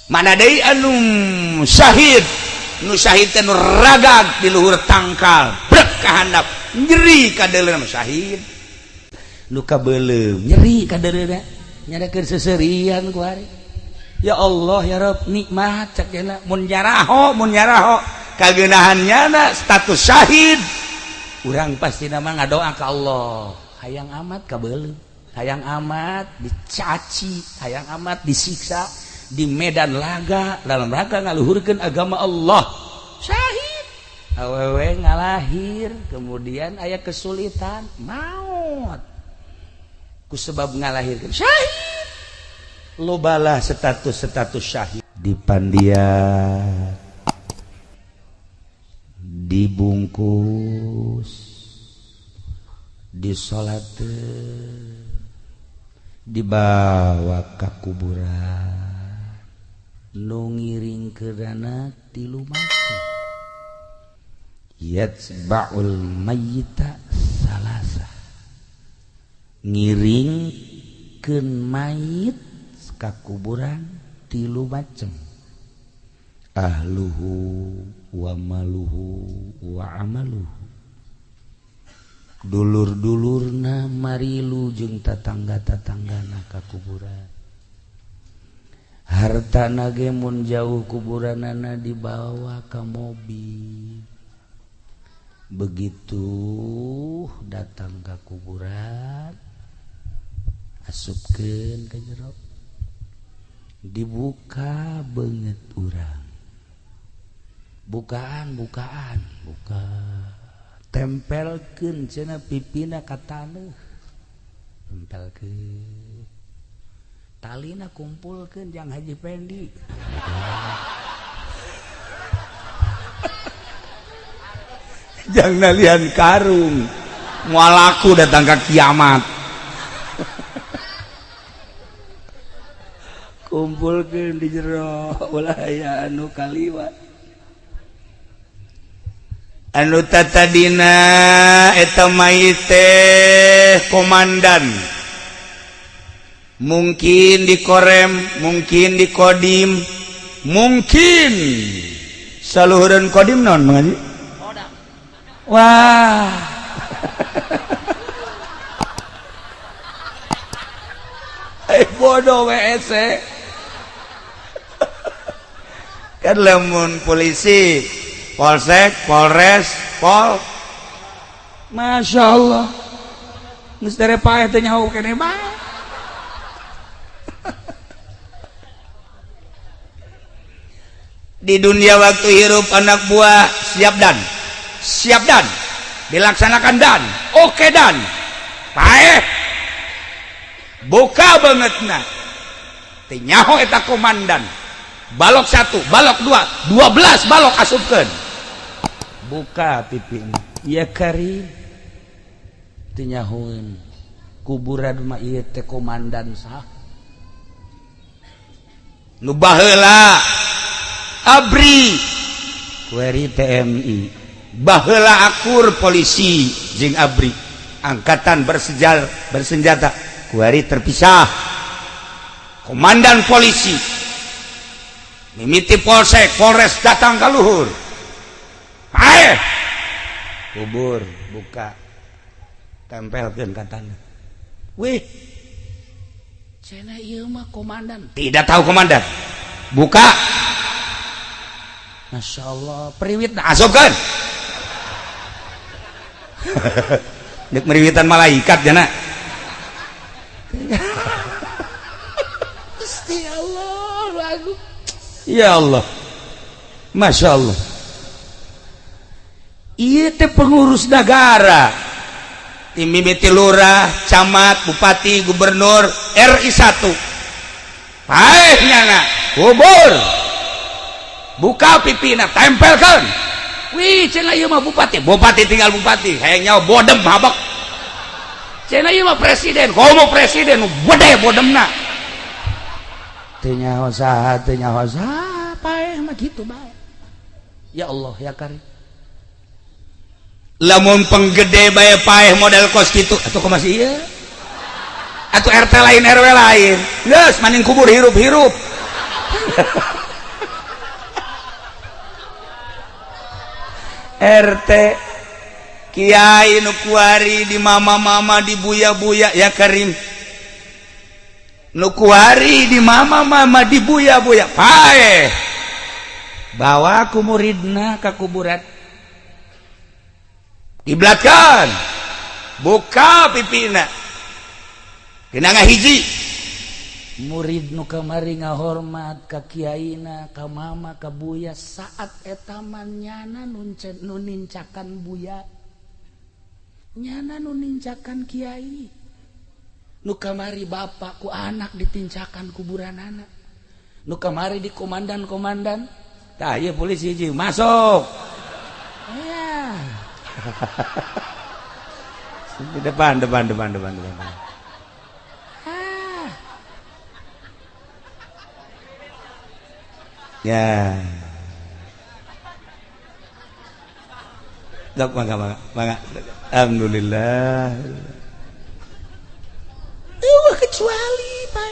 mana deui anu syahid nu syahid teh nu ragag di luhur tangkal brek ka handap nyeri ka deuleuna syahid nu kabeuleuh nyeri ka deuleuna nyadakeun seserian ku ari ya Allah ya Rabb nikmat cak cenah mun nyaraho kageunahannya status syahid urang pasti nama ngadoa ka Allah hayang amat kabeuleuh hayang amat dicaci hayang amat disiksa di medan laga dalam rangka ngaluhurkeun agama Allah syahid awewe ngalahir kemudian aya kesulitan maut ku sebab ngalahirkeun syahid lobalah status syahid dipandiat dibungkus disolateun dibawa ka kuburan nu ngiring keurana 3 macem yatsba'ul mayyita salasa ngiringkeun mayit ka kuburan 3 macem ahluhu wa maluhu wa amaluhu dulur-dulurna marilu jeung tatangga-tatanggana ka kuburan hartana ge mun jauh kuburanana dibawa ka mobil begitu datang ka kuburan asupkeun ka jero dibuka beungeut urang buka tempelkeun cenah pipina ka taneuh tempelkeun talina kumpulkeun jang Haji Pendi jang nalian karung moal laku datang ka kiamat kumpulkeun di jero ulah aya anu kaliwat anu tatadina eta mayit teh komandan mungkin di korem mungkin di kodim mungkin saluhureun kodim naon mengaji wah bodoh WC kan lamun polisi polsek, polres, pol Masya Allah geus tere paeh teh nyaho kene bae di dunia waktu hirup anak buah siap dan dilaksanakan dan oke dan paeh buka bangetna teh nyaho eta komandan balok 1 balok 2 12 balok asupkeun buka pipina ya Karim teu nyahoeun kuburan mah ieu teh komandan sah nu baheula abri kueri TNI baheula akur polisi jeung abri angkatan bersenjata kueri terpisah komandan polisi mimiti polsek polres datang ka luhur ae kubur buka tempelkeun ka tanah wih cenah ieu mah komandan tidak tahu komandan buka Masya Allah periwit asupkeun dek meriwitan malaikat jana Gusti Allah lagu ya Allah Masya Allah iya teh pengurus negara mimiti lurah, camat, bupati, gubernur RI 1 paehnya na kubur buka pipina tempelkeun wih cenah ieu mah bupati tinggal bupati hayang nyaho bodem habak cenah ieu mah presiden komo presiden gede bodemna teu nyaho saha paeh mah kitu bae ya Allah ya Karim lamun penggede bae paeh model kos kitu atuh kumaha sih ieu atuh RT lain RW lain geus maning kubur hirup-hirup RT Kiai nukuari di mama-mama di buya-buya ya Karim nukuari di mama-mama di buya-buya pae bawa ku muridna ka kuburan kiblatkan buka pipina kena ngahiji murid nu kamari ngahormat ka kiaina ka mama ka buya saat eta nyana nu nincakan buya nyana nu nincakan kiai nu kamari bapak ku anak ditincakan kuburan anak nu kamari di komandan tah ieu polisi hiji masuk ya di depan ya dok mangga alhamdulillah kecuali Pak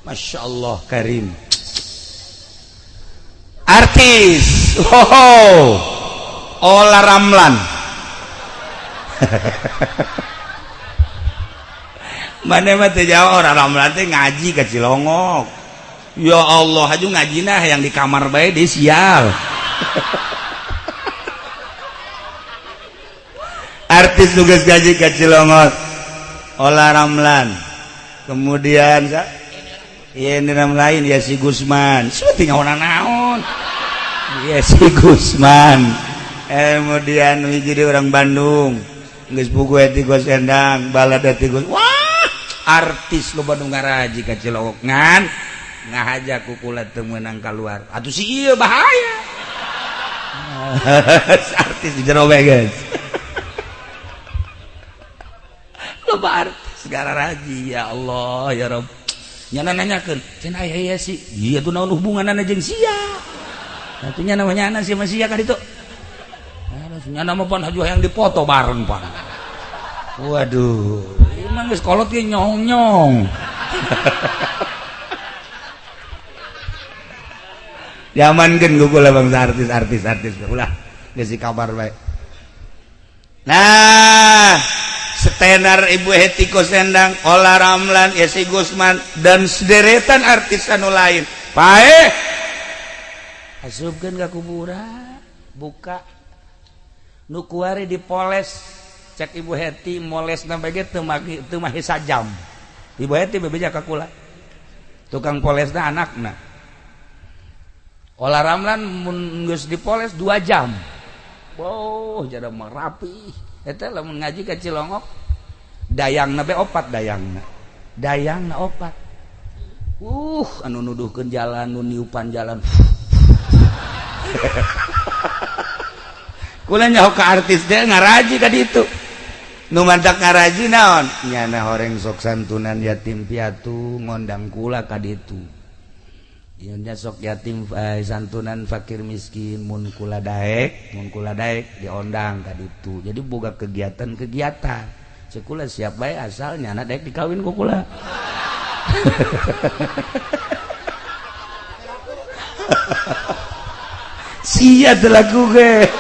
Masya Allah Karim artis Ola Ramlan mana mah teh jauh orang Ramlan teh ngaji ke Cilongok ya Allah aju ngajina yang di kamar bae di sial artis tugas gaji ke Cilongok Ola Ramlan kemudian ini nama lain ya si Gusman seperti naon ya si Gusman kemudian jadi orang Bandung geus buku eti Gos Endang balad eti Gos wah artis lo Bandung ngaraji ka Cilongok ngan ngahajak kukula teu meunang keluar atuh si ieu bahaya artis di jero we guys loba artis gara raji ya Allah ya Rabb nyana nanyakeun cenah aya sih ieu tuh naon hubunganna jeung sia atuh nya namanya anak si sia ka ditu nyana mah pan haju yang dipoto bareng pan waduh emang geus kolot ge nyong-nyong diamankeun gugula bangsa artis ulah geus kabar bae nah setenar Ibu Heti Kosendang, Ola Ramlan, Yesi Gusman dan sederetan artis anu lain. Pae asupkeun ka kuburan, buka nu kuari dipoles cek Ibu Heti molesna bage teu mah sajam. Ibu Heti bebeja ka kula. Tukang polesna anakna. Ola Ramlan mun geus dipoles 2 jam. Wow, jada mah rapi. Eta lamun ngaji ka Cilongok dayangna be opat dayangna opat anu nuduhkeun jalan nu niupan jalan kula nyaho ka artis teh ngaraji ka ditu nu mantak ngaraji naon nyana horeng sok santunan yatim piatu ngondang kula ka ditu ieu nya sok yatim santunan fakir miskin mun kula daek diondang ka ditu jadi boga kegiatan cek kula siap bae asal nyana daek dikawin ku kula sia teh lagu ge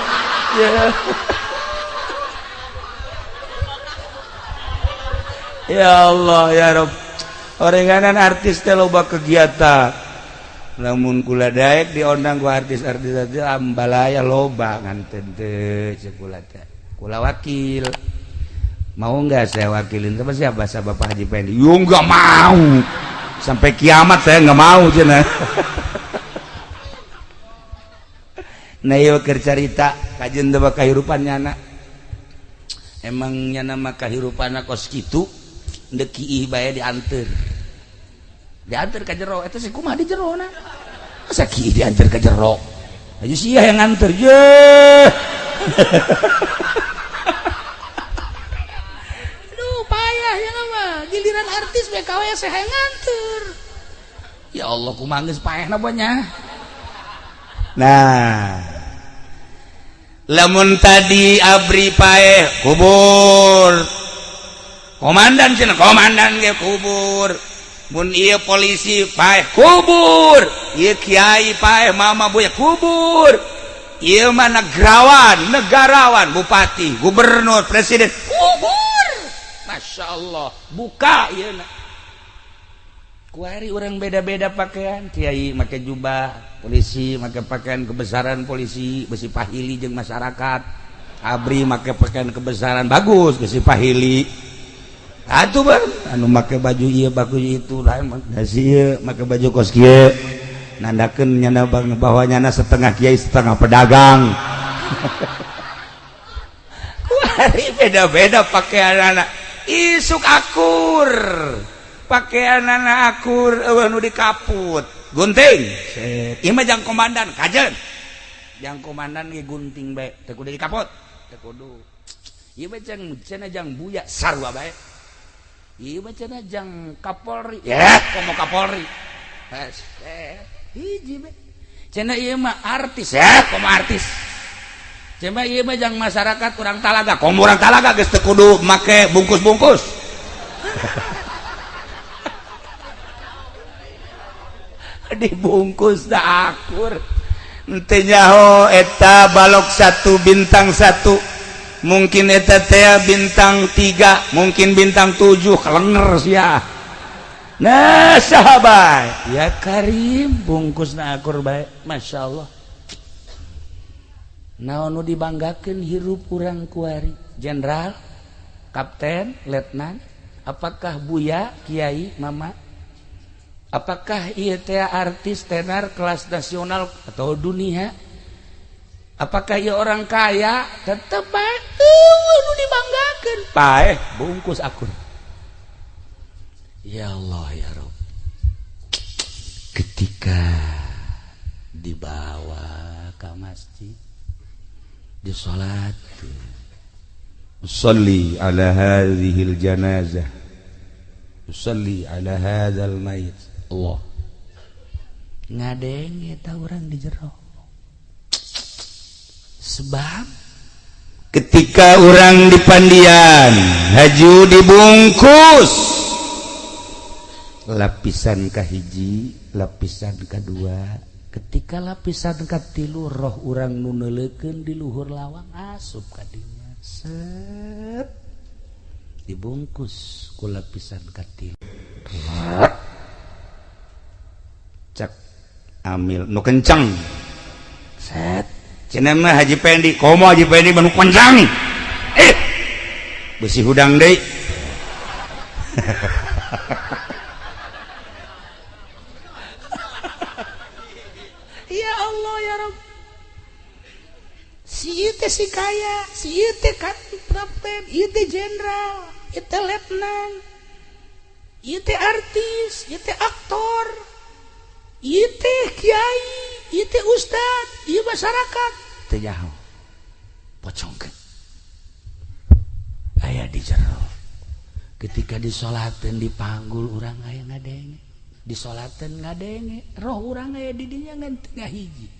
ya Allah ya Rabb orenganan artis teh loba kegiatan lamun kula daek diondang ku artis-artis ambalaya loba nganten teh cek kula teh kula wakil mau enggak saya wakilin sama siapa Bapak Haji Pendi yo enggak mau sampai kiamat saya enggak mau cenah nah ieu keur carita kajeun teh kahirupan nyana emang nyana mah kahirupanna kos kitu deuk kiih bae dianteur ka jero eta si kumaha di jerona masa kieu diantar ka jero aju sia yang nganter ye aduh payah ya mah giliran artis BKW saya nganter ya Allah kumaha geus payahna bonya nah lamun tadi abri paeh kubur komandan cenah komandan ge kubur mun ieu polisi paeh kubur ieu kiai paeh mama buya kubur Ieu mah negarawan, bupati, gubernur, presiden, kubur. Masya Allah, buka ieu na. Kuari orang beda-beda pakaian, kiai make jubah, polisi make pakaian kebesaran polisi, besi pahili jeung masyarakat. Abri make pakaian kebesaran bagus, besi pahili. Atuh bang, anu make baju ieu baju itu lain mah ieu make baju kos kieu. Nandakeun nyana bang bahwanyana setengah kiai setengah pedagang. Kuari beda-beda pakaianana. Isuk akur. Pakaianana akur nu dikaput. Gunting. Ieu mah jang komandan, kajen. Jang komandan ge gunting bae, teu kudu dikaput. Teu kudu. Ieu mah jang buya sarua bae. Ieu mah jang Kapolri. Ya, komo Kapolri. Hiji be cenah ieu mah artis ya komo artis cenah ieu mah jang masyarakat urang Talaga komo urang Talaga geus teu kudu make bungkus-bungkus. Dibungkus da akur henteu nyaho eta balok 1 bintang 1 mungkin eta teh bintang 3 mungkin bintang 7 kelenger sia. Nah sahabat ya Karim bungkus na akur baik Masya Allah. Naon nu dibanggakeun hirup urang kuari jenderal kapten letnan apakah buya kiai mama apakah ieu teh artis tenar kelas nasional atau dunia apakah ieu orang kaya tetep bae nu dibanggakeun paeh bungkus akur. Ya Allah ya Rabb, ketika dibawa ke masjid disolat usalli ala hadhil janazah usalli ala hadzal mayit Allah ngadeng eta urang di jero sebab ketika urang di pandian haju dibungkus lapisan kahiji lapisan kedua ketika lapisan katilu roh urang nu neuleukeun di luhur lawang asup ka dinya set dibungkus ku lapisan katilu cak amil nu kencang set cenah mah Haji Pendi komo Haji Pendi nu kencang besi hudang deui. Ya Allah ya Rabb, si ieu teh si kaya, si ieu teh kapten, ieu teh jenderal, ieu teh letnan, ieu teh artis, ieu teh aktor, ieu teh kiai, ieu teh ustad, ieu masyarakat. Teu nyaho. Pocongkeun. Aya di jero. Ketika disolateun dipanggul urang aya ngadenge. Disolateun ngadenge roh urang aya di dinya ngan tengah hiji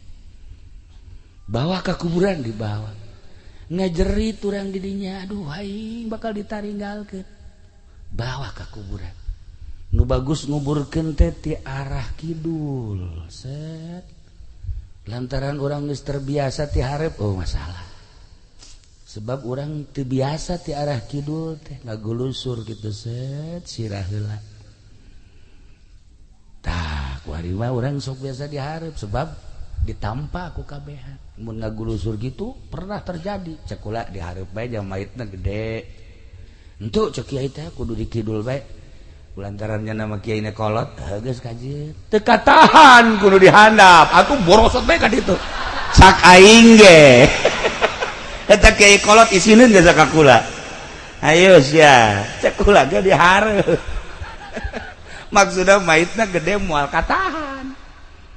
bawa ke kuburan dibawa ngajerit urang di dinya aduh aing bakal ditaringgalkeun bawa ke kuburan nu bagus nguburkeun teh ti arah kidul set lantaran urang geus terbiasa ti hareup oh masalah sebab urang teu biasa ti arah kidul teh ngagulusur kitu set sirah heula. Tah, kuari mah urang sok biasa dihareup sebab ditampa ku kabehan. Mun ngagulusur gitu pernah terjadi. Cek ulah dihareup bae jam maitna gede. Entu cek kiai teh kudu dikidul bae. Kulantaran nama kiaina kolot, geus kajeut. Teu katahan kudu dihandap. Atuh borosot bae ka ditu. Sak aing ge. Eta kiai kolot isineun geus ka kula. Ayo sia, cek kula ge dihareup. Maksudnya maitna gede moal katahan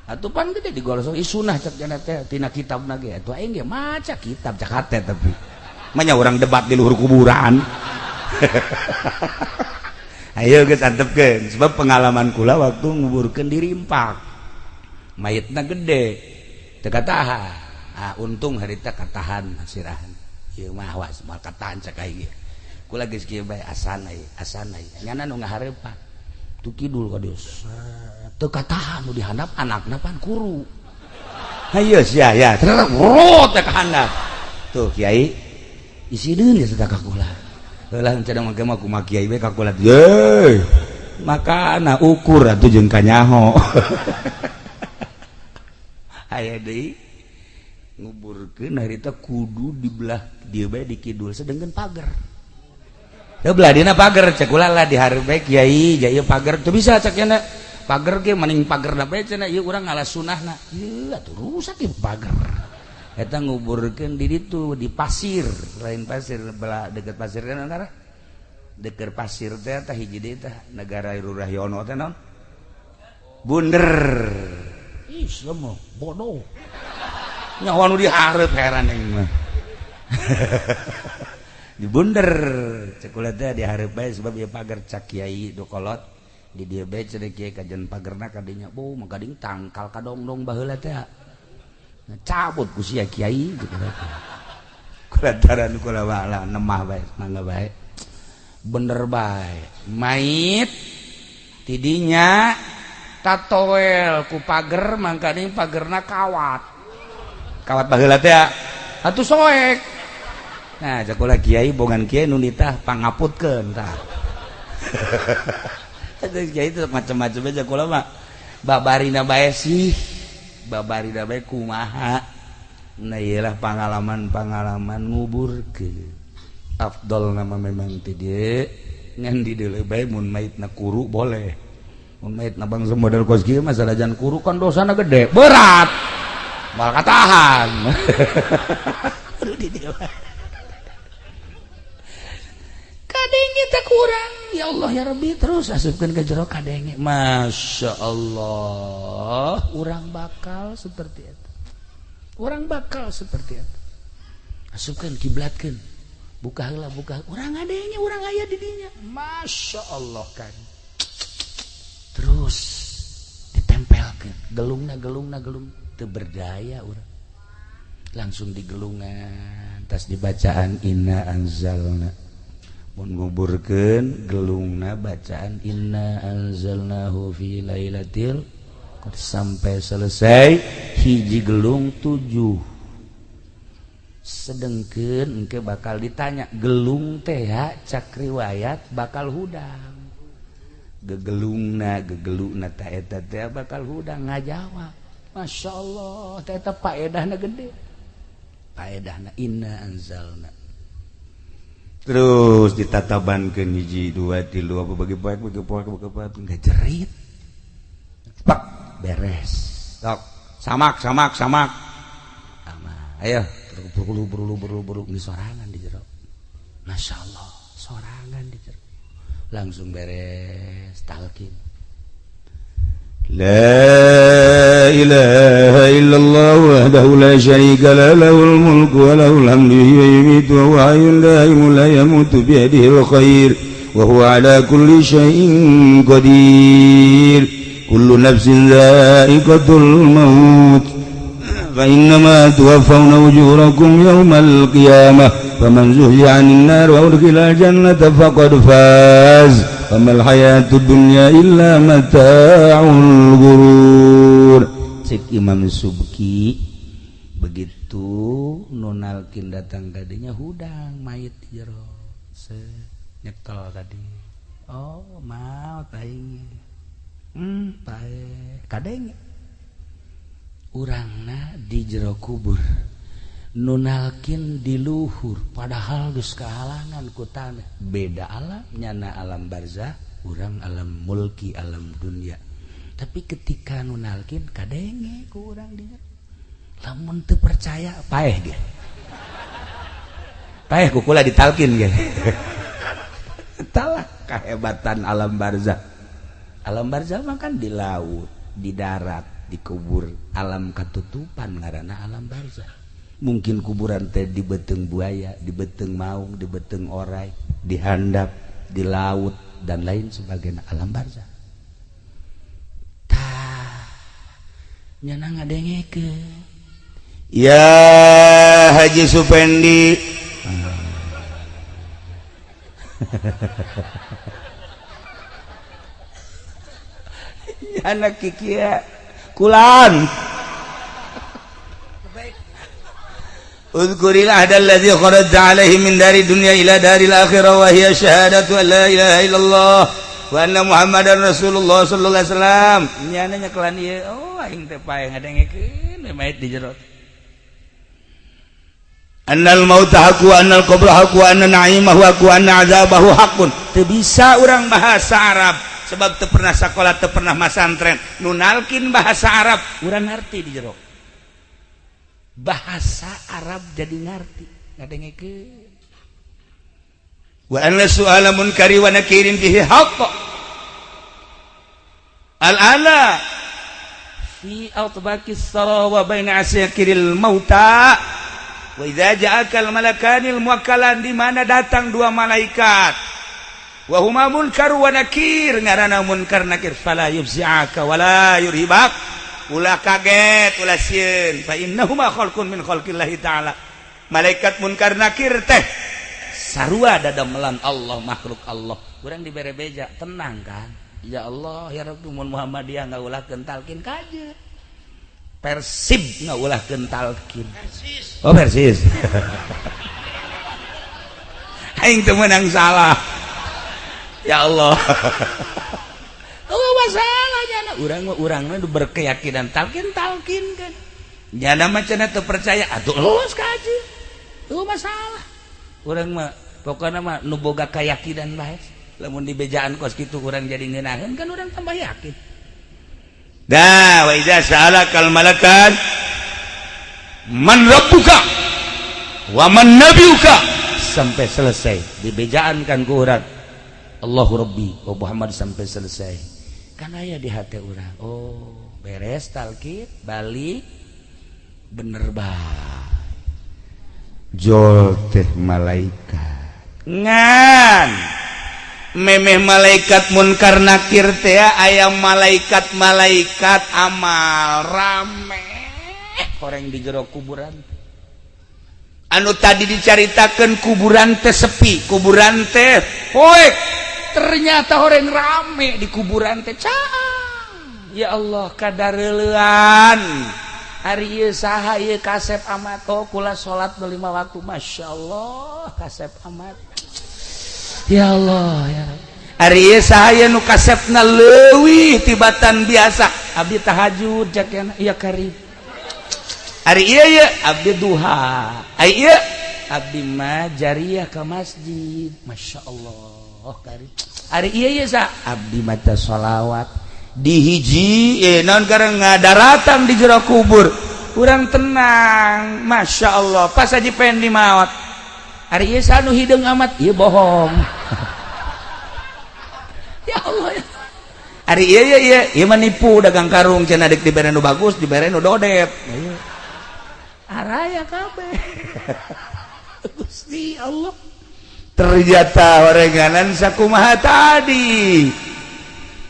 atuh pan gede digolosong isunah cek jana teh tina kitabna ge atuh aing ge maca kitab cak hate tapi manya urang debat di luhur kuburan. Ayo geus antepkeun sebab pengalaman kula waktu nguburkeun di Rimpak maitna gede teu katahan untung harita katahan sirahan ieu mah was moal katahan cak aing ge kula geus kieu bae asanai nyana nu ngahareupan tu kidul ka Dios teu katahan nu dihandap anakna pan kuru ayo sia ya terus rot ka handap tuh kiai isideun ya sedekah kula heulah cenah mangke mah kumaha kiai we ka kula ye makana ukur atuh jeung kanyaho aya deui nguburkeun harita kudu dibelah dieu bae di kidul sedengkeun pager teu belah dina pager cek ulah lah di hareup bae kiai ja ieu pager teu bisa cek cenah pager ge maning pagerna bae cenah ieu urang ngalah sunahna ieu atuh rusak ieu pager eta nguburkeun di ditu di pasir lain pasir belah deket pasir kan antara deket pasir teh tah hiji deui tah negara Rurahyono teh naon bunder ih semua bodoh nyawa nu dihareup heran aing mah di bunder cek ulah teh dihareup bae sebab ieu pager cak kiai dokolot di dieu bae cenah kiai kajen pagerna kadinya boh mah gading tangkal kadongdong baheula teh cabut ku sia kiai gitu kulantaran kula bala nemah bae mangga bae bener bae mait tidinya tatoel ku pager mangkana pagerna kawat baheula teh atuh soek nah cek ulah kiai bongan kiai nu nitah pangaputkeun tah kiai itu macam-macam aja kula mah babarina bae sih babarina bae kumaha nah iyalah pengalaman nguburkeun afdol nama memang ti dieu ngan di dieu bae mun maitna kuru boleh mun maitna bangsa model kos kieu mah sanajan kuru kan dosana gede berat mal katahan di dieu kadenge teh kurang ya Allah ya Rabbi terus asupkeun ke jero kadenge Masya Allah urang bakal seperti itu asupkeun kiblatkeun buka heula buka urang ngadenge urang aya di dinya Masya Allah kan terus ditempelkeun gelung teu berdaya urang langsung digelungan tas dibacaan inna anzalna mun nguburkeun gelungna bacaan inna anzalnahu fi lailatul sampai selesai hiji gelung 7 sedengkeun engke bakal ditanya gelung teh cak riwayat bakal hudang gegelungna ta eta teh bakal hudang ngajawab Masya Allah teh eta paedahna gede paedahna inna anzalna terus ditatabankeun hiji 2 3 apa bagi poek enggak jerit pak beres tok samak ayo buru di sorangan di jero Masya Allah sorangan di jero langsung beres talqin La ilaha illallah wahdahu la syarika la lahul mulku wa lahul hamdu wa yumiitu wa huwa hayyun la yamutu la yamutu bi yadihil khair wa huwa ala kulli syai'in qadir kullu nafsin dha'iqatul maut fa innama tuwaffawna ujurakum yawmal qiyamah faman zuhziha 'anil nar wa udkhilal jannata faqad faz amal hayatud dunya illa mata'ul ghurur cek Imam Subki begitu nunalkin datang kadinya hudang mayit di jero nyekel tadi oh maot aing pae kadenge urangna di jero kubur nunalkin di luhur padahal geus kahalangan ku tanah beda alam nyana alam barzah urang alam mulki alam dunia tapi ketika nunalkin kadenge ku urang dinya lamun teu percaya paeh ge paeh ku kula ditalkin ge talah kahebatan alam barzah mah kan di laut di darat di kubur alam katutupan ngaranna alam barzah mungkin kuburan teh di beteng buaya, di beteng maung, di beteng orai, di handap, di laut dan lain sebagainya alam barzah. Tah, nyana ngadengekeun. Ya Haji Supendi. Anak kikia kulan. Uzkurillah adallazi kharajta alaihi min dari dunya ila daril akhirah wa hiya syahadatu an la ilaha illallah wa anna muhammadar rasulullah sallallahu alaihi wasallam. Nyana nyekelan ieu oh aing teh pae ngadengekeun mait di jero. Annal mauta haqqu annal qabra haqqu anna na'imahu haqqu anna azabahu haqqun. Teu bisa urang bahasa Arab sebab teu pernah sakola teu pernah masantren. Nu nalkin bahasa Arab urang ngarti di jero. Bahasa Arab jadi ngarti ngadengekeun. Wa anna su'ala munkari wa nakirin fihi haqq. Al-ala fi outbaqis sara wa baina asyakiril mauta. Wa idza ja'aka al-malakanil muwakkalan, di mana datang dua malaikat. Wa huma munkar wa nakir, ngaranna munkar nakir, fala yufzi'aka wa la yurhibak. Ulah kaget, ulah sieun, fa innahuma khalqun min khalqillahi ta'ala. Malaikat munkar nakir teh sarua dadamelan Allah, makhluk Allah. Urang dibere beja, tenang kan? Ya Allah, ya Rabbi, mun Muhammadiyah ngaulahkeun talqin kaje. Persib ngaulahkeun talqin. Oh, Persis. Aing teu meunang salah. Ya Allah. Oh, masalahnya urang mah berkeyakinan talqin kan. Nyana mah cenah teu percaya, atuh lulus kaji. Tuh masalah. Urang mah pokona mah nu boga keyakinan bae. Lamun di bejaan kos kitu urang jadi ngeunaheun kan urang tambah yakin. Da wa idza sa'alakal malakan man rabbuka wa man nabiyuka sampai selesai dibejaan kan ku urang. Allahu Rabbi wa Muhammad sampai selesai. Kan aya di hati urang. Oh, beres talqin balik bener bae. Jol teh malaikat. Ngan memeh malaikat munkar nakir teh aya malaikat amal rame orang di jero kuburan. Anu tadi dicaritakeun kuburan teh sepi, kuburan teh poek, ternyata orang rame di kuburan teh caang. Ya Allah kadareulean hari ieu saha ieu Kasep Ahmad oh kula salat 5 waktu masyaallah Kasep Ahmad. Ya Allah ya hari ieu saha ieu nu kasepna leuwih tibatan biasa abdi tahajud jakena ieu karim. Hari ieu abdi duha, ai ieu abdi mah jariyah ka masjid. Masyaallah karim. Hari ieu sa abdi maca sholawat di hiji naon kareng ngadaratan di jero kubur. Urang tenang, masyaallah. Pas aji pengen di maot. Hari ieu sa nu hideung amat, ieu bohong. Ya Allah ya. Hari ieu mah nipu dagang karung cenah dek dibere nu bagus, dibere nu dodep. Araya kabeh. Gusti Allah. Ternyata orenganan sakumaha tadi.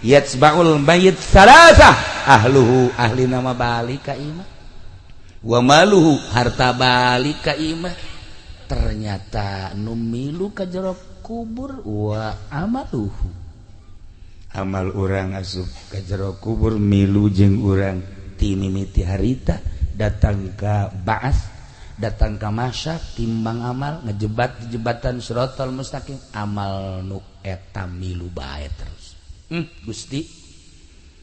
Yatsba'ul mayyit salasah ahluhu ahli nama balik ka imah wa maluhu harta balik ka imah. Ternyata nu milu ka jero kubur wa amaluhu amal urang asup ka jero kubur milu jeung urang ti mimiti harita datang ka ba'ats datang ka masyar timbang amal ngejebat di jembatan Shiratal Mustaqim amal nu eta milu bae terus. Gusti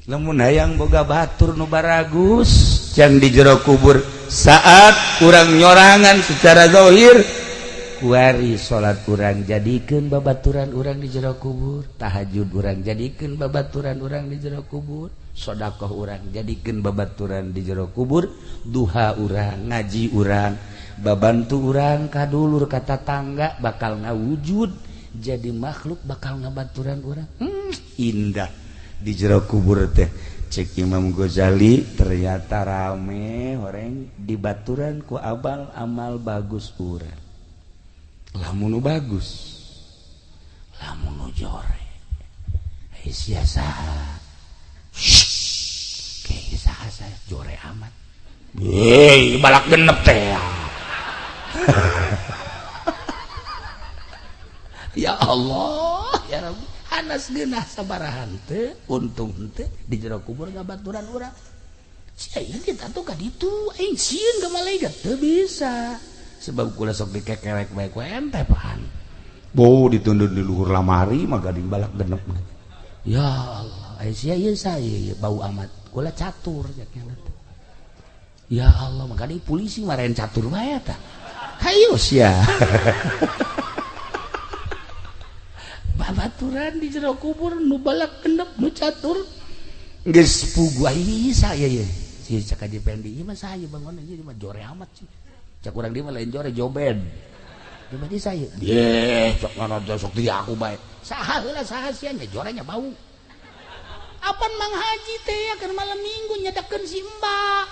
lamun hayang boga batur nu baragus can di jero kubur saat urang nyorangan secara zahir kuari salat urang jadikeun babaturan urang di jero kubur, tahajud urang jadikeun babaturan urang di jero kubur, sedekah urang jadikeun babaturan di jero kubur, duha urang ngaji urang babantu urang kadulur ka tatangga bakal ngawujud jadi makhluk bakal ngabaturan urang. Indah di jero kubur teh cek Imam Ghazali ternyata rame orang dibaturan ku abal amal bagus urang. Lamun nu bagus lamun nu jore sia saha kayak saha saya jore amat balak genep teh. Ya Allah ya Rabbi anas geunah sabarahan teh untung teh di jero kubur ngabaturan urang. Sia ieu kita tuh ka ditu aing sieun ka malaikat teu bisa. sebab kula sok dikekerek bae ku ente pahan bau ditundun di luhur lamari mah gading balak genep ya Allah sia ieu saya bau amat kula catur ya Allah maka di polisi marahin catur bae eta hayu sia babaturan di jero kubur nu balak genep nu catur geus pugu ai saya ye si cak aja pendi ieu mah saya bangun aja mah jore amat sih cak urang dia mah lain jore joben di mah saya ye sok ngono sok di aku bae saha heula saha sia nya jorenya bau apan Mang Haji teh ya keur malam minggu nyadakeun si Mbak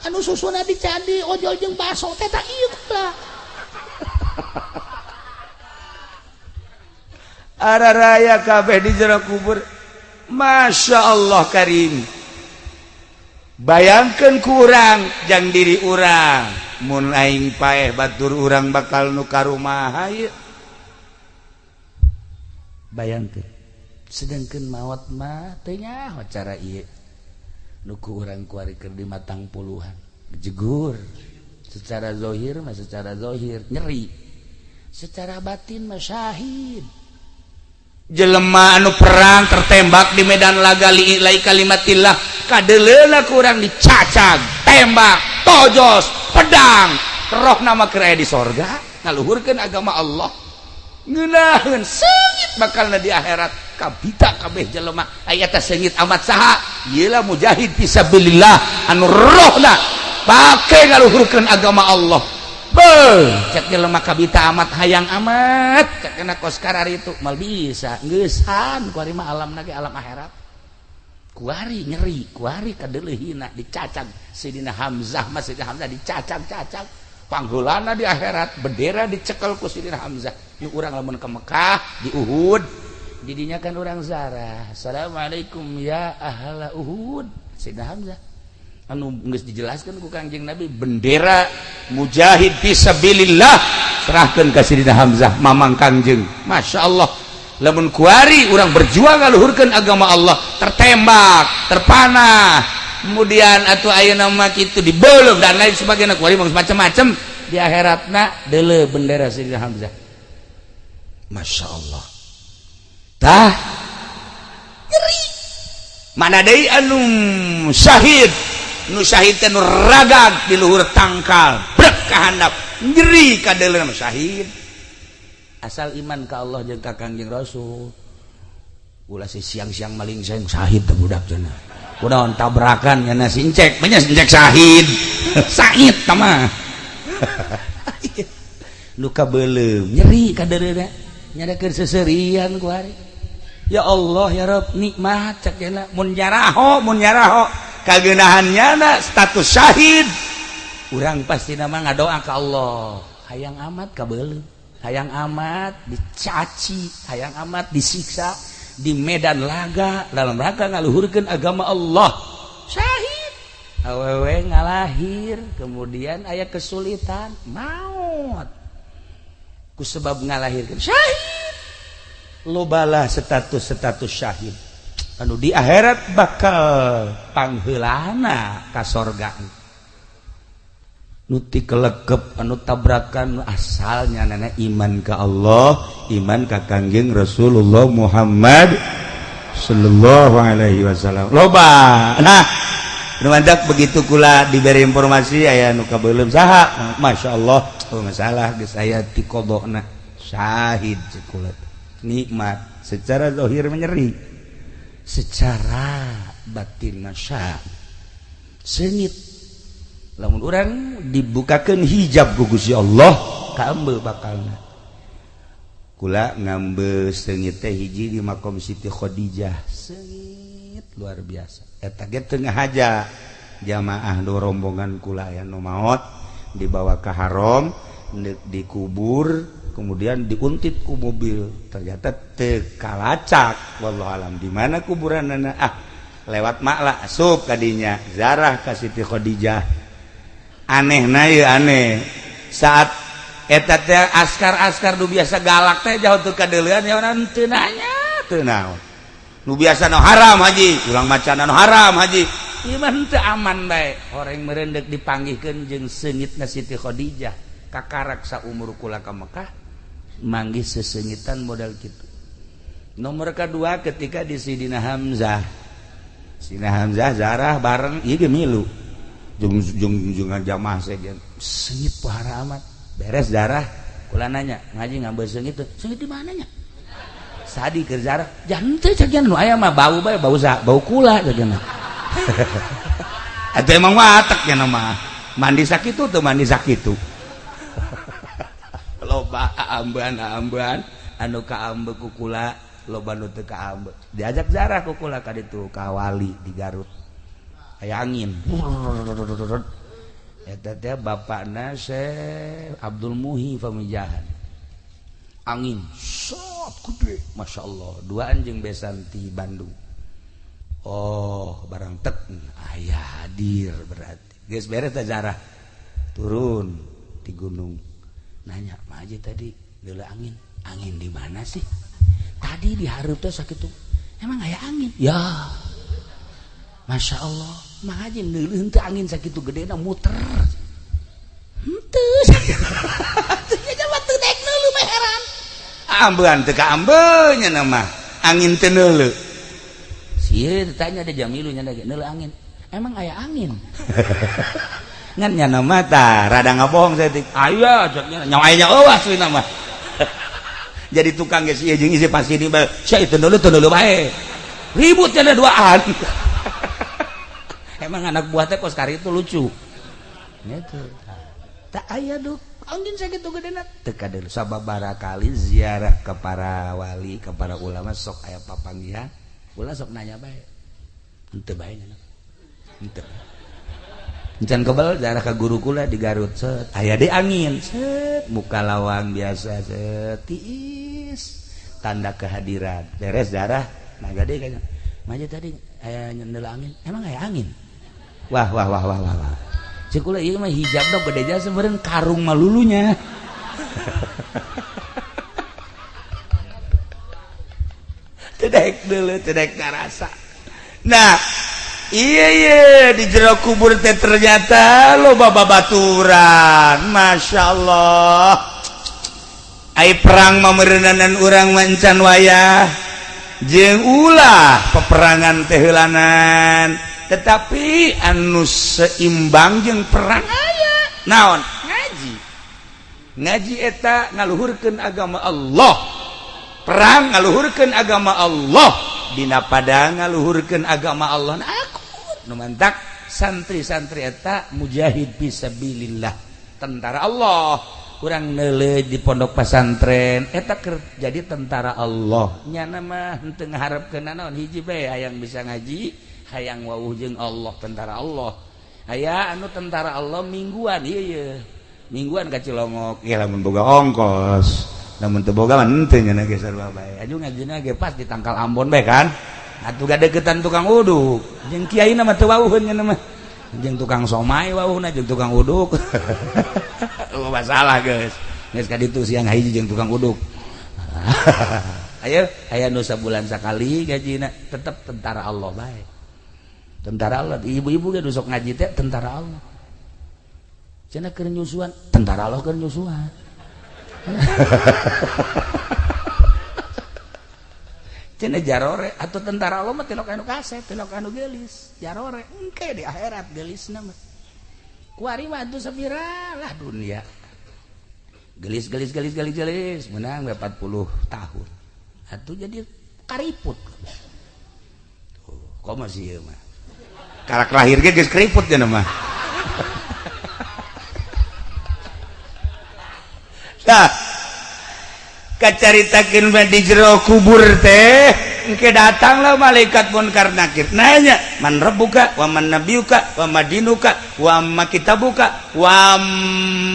anu susuna dicadi ojol jeung baso teh tak ieu lah araraya kabeh di jero kubur Masya Allah Karim bayangkan kurang jang diri urang mun aing paeh batur urang bakal nu ka rumaha ieu bayangkeun sedangkeun maot mah teu nyaho cara ieu nu ku urang kuari keur di matang puluhan jegur secara zahir mah secara zahir nyeri secara batin mah syahid jelema anu perang tertembak di medan laga li'ilai kalimatillah kadeleuna kurang dicacag tembak tojos pedang roh nama keur aya di sorga ngaluhurkeun agama Allah ngeunaheun seungit bakalna di akhirat kabita kabeh jelema aya teh seungit amat saha ieu lah mujahid fisabilillah anu rohna pake ngaluhurkeun agama Allah cek jelema kabita amat hayang amat cek kena kos karar itu mal bisa ngeusan kuari mah alam nage alam akhirat kuari nyeri kuari kadeleihina dicacag Sidina Hamzah mah Sidina Hamzah dicacag-cacag pangheulana di akhirat bendera dicekel ku Sidina Hamzah nu urang lamun ke Mekah di Uhud didinya kan urang zarah assalamualaikum ya ahla Uhud Sidina Hamzah anu geus dijelaskeun ku Kangjeng Nabi bendera mujahid fisabilillah serahkeun ka Sidina Hamzah mamang Kangjeng Masya Allah lamun kuari urang berjuang ngaluhurkeun agama Allah tertembak terpanah kemudian atuh ayeuna mah kitu dibeuleuh dan lain sebagainya kuari mah macam-macam di akhiratna deuleu bendera Sidina Hamzah Masya Allah tah nyeri mana deui anu syahid nu syahid teh nu ragag di luhur tangkal brek ka handap nyeri ka deuleuh syahid asal iman ka Allah jeung ka Kangjeng Rasul ulah si siang-siang maling sayang syahid teh budak cenah kunaon tabrakan nya si encek nya encek syahid syahid tah mah nu kabeuleuh nyeri ka deuleuhna nyadakeun seuseurean ku ari ya Allah ya Rabb nikmat cek cenah mun nyaraho kageunahannya na status syahid urang pasti nama ngadoa ka Allah hayang amat kabeuleuh hayang amat dicaci hayang amat disiksa di medan laga dalam rangka ngaluhurkeun agama Allah syahid awewe ngalahir kemudian aya kesulitan maut ku sebab ngalahirkeun syahid lobalah status syahid anu di akhirat bakal pangheulana ka sorga nu ti kelegep anu tabrakan asalnya nana iman ka Allah iman ka Kangjeng Rasulullah Muhammad sallallahu alaihi wasallam loba nah nu mandak begitu kula diberi informasi aya nu kabeuleuh saha masyaallah masalah geus aya ti qodona syahid kula nikmat secara zahir menyeri secara batin masya sengit lamun urang dibukakeun hijab ku Gusti Allah ka embeu bakalna kula ngambe sengit teh hiji di makom Siti Khadijah sengit luar biasa eta ge teu ngahaja jamaah do rombongan kula aya nu maot dibawa ka haram dikubur kemudian diuntit ku mobil ternyata teu kalacak wallahu alam di mana kuburanna lewat makla asup kadinya zarah ka Siti Khadijah anehna ieu aneh saat eta teh askar-askar nu biasa galak teh jauh teu kadeuleuan ya urang teu nanya teu naon nu biasa nu haram haji ulang macana nu haram haji ieu mah teu aman bae horeng meureun deuk dipanggihkeun jeung seungitna Siti Khadijah kakarak saumur kula ka Mekah manggih sesengitan modal kitu. Nomor kedua ketika di Sidina Hamzah zarah bareng ieu ge milu jungan jamaah saja sengit pohara amat beres zarah kula nanya ngaji ngambil sengit di mananya sadi keur zarah janten cagian nu aya mah bau bae bau kula cagian atuh emang watek nya mah mandi sakitu teu mandi sakitu loba ambean anu kaambe ku kula loba nu teu kaambe diajak zarah ku kula ka ditu ka wali di Garut aya angin eta teh bapakna Syekh Abdul Muhi Pamijahan angin sot gede masyaallah dua anjeun besan ti Bandung oh barang tek aya hadir berarti geus beres teh zarah turun di gunung nanya Mak Haji tadi deuleu angin di mana sih tadi di hareup teh sakitu emang aya angin ya Masya Allah Mak Haji neuleuh henteu angin sakitu gedena muter henteu nya teu dek neuleuh mah heran ambean teu ka ambe nya mah angin teu neuleuh sieun ditanya ada Jamilu nya neuleuh angin emang aya angin ngan nya nama tah rada ngabohong saya teh aya ceknya nyawa aya euas we mah jadi tukang geus ieu jeung isi pasti di bae saya teu neuleuh bae ribut cenah duaan emang anak buah teh kos kari itu lucu gitu tak aya duk angin sakitu gedena teu kadeuleuh sababaraha kali ziarah ke para wali ke para ulama sok aya papanggihan ulah sok nanya bae henteu bae nya henteu encan kebal daerah ka guru kula di Garut set aya deui angin set muka lawang biasa set tiis tanda kehadiran beres darah naga deui kayaknya maja tadi aya nyendel angin emang aya angin wah cek kula ieu mah hijabna gede jasa meureun karung malulunya tedek deuleu tedek karasa nah iya di jero kubur teh ternyata loba babaturan Masya Allah ai perang mameureunanan urang mancan wayah jeung ulah peperangan teh heulanan tetapi anu seimbang jeung perang aya naon ngaji eta ngaluhurkeun agama Allah perang ngaluhurkeun agama Allah dina pada ngaluhurkeun agama Allah nah nu mantak santri-santri eta mujahid fisabilillah tentara Allah urang neuleuh di pondok pesantren eta keur jadi tentara Allah nya mah henteu ngaharepkeun naon hiji bae hayang bisa ngaji hayang wawuh jeung Allah tentara Allah aya anu tentara Allah mingguan ieu mingguan ka Cilongok ya lamun boga ongkos lamun teu boga mah henteu nya ge sarua bae aju ngajina ge pas di Tangkal Ambon bae kan atuh gadegetan tukang uduk jeung kiaina mah teu wawuheun nya mah jeung tukang somai wawuhna jeung tukang uduk loba salah geus ka ditu siang hiji jeung tukang uduk aya nu sabulan sakali gajina tetep tentara Allah bae tentara Allah ibu-ibu ge sok ngaji teh tentara Allah cenah keur nyusuan tentara Allah keur nyusuan cenah jarore atau tentara Allah mah teu anu kaset teu anu geulis jarore engke di akhirat geulisna mah kuari mah atuh sabira lah dunia gelis menang 40 tahun atuh jadi kariput kok masih ieu mah karak lahir ge geus keriput cenah mah tah kacaritakeun mah di jero kubur teh engke datanglah malaikat munkar nakir nanya man rabbuka wa man nabiyuka wa madinuka wa ma kitabuka wa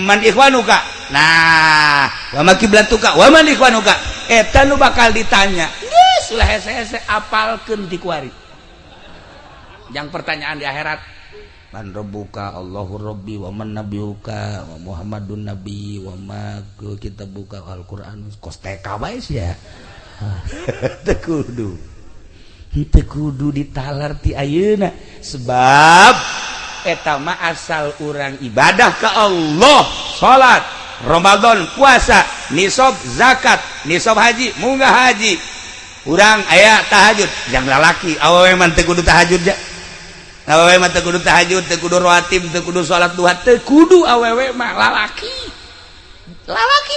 man ikhwanuka nah wa ma kiblatuka wa man ikhwanuka eta nu bakal ditanya geus ulah hese-hese apalkeun ti kuari yang pertanyaan di akhirat man rabbuka Allahu rabbi wa man nabiyuka wa Muhammadun nabi wa ma kitabuka Al-Qur'an kos TK bae sia teu kudu ditalar ti ayeuna sebab eta mah asal urang ibadah ka Allah salat Ramadan puasa nisab zakat nisab haji munggah haji urang aya tahajud jang lalaki awewe mah teu kudu tahajud ja awewe mah teu kudu tahajud teu kudu rawatib teu kudu salat duha teu kudu awewe mah lalaki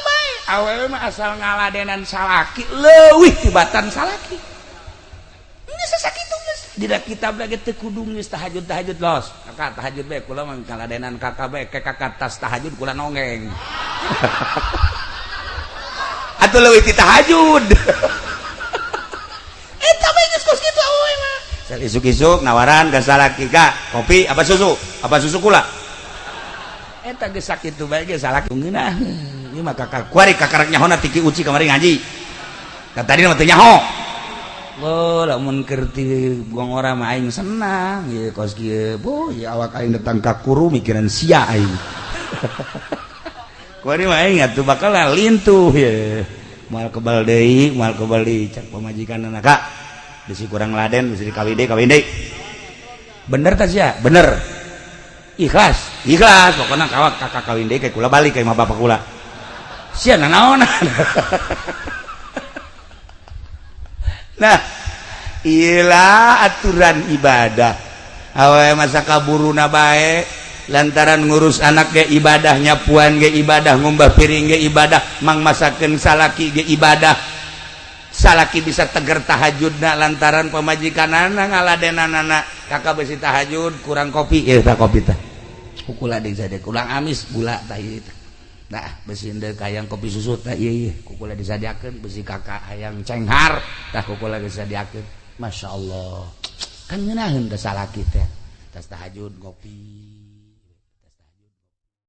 bae awewe mah asal ngaladenan salaki leuwih tibatan salaki geus sakitu geus dina kitab lagi teu kudu geus tahajud los kakak tahajud bae kula mah ngaladenan kakak bae ke kakak tas tahajud kula nongeng atuh leuwih ti tahajud eta bae geus kos kitu awewe mah isuk-isuk nawaran ka salaki ka kopi apa susu kula eta geus sakitu bae geus salaki ngeunah ieu mah kakak kuari kakarak nyahona tiki uci kamari ngaji ka tadi mah teu nyaho oh lamun keur ti gong ora mah aing senang ieu kos kieu boh ieu awak aing datang ka kuru mikiran sia aing kuari mah aing atuh bakal lintuh ye moal kebal deui cak pamajikanna kak bisi kurang laden bisi kawin deui bener tah sia bener ikhlas pokoknya kawak kakak kawin deui kayak kula balik kayak mah bapak kula sia nanaon nah iyalah aturan ibadah awewe masa kaburuna bae lantaran ngurus anak ge ibadah nyapuan ge ibadah ngumbah piring ge ibadah mang masakeun salaki ge ibadah salaki bisa teger tahajudna lantaran pamajikanana ngaladenanana kakak besi tahajud kurang kopi tah kopi tah kukula deui sadek kurang amis gula tah ieu nah besi endeu hayang kopi susu tah ieu kukula disadiakeun besi kakak hayang cenghar tah kukula disadiakeun masyaallah kan ngeunaheun teh salaki teh tas tahajud ngopi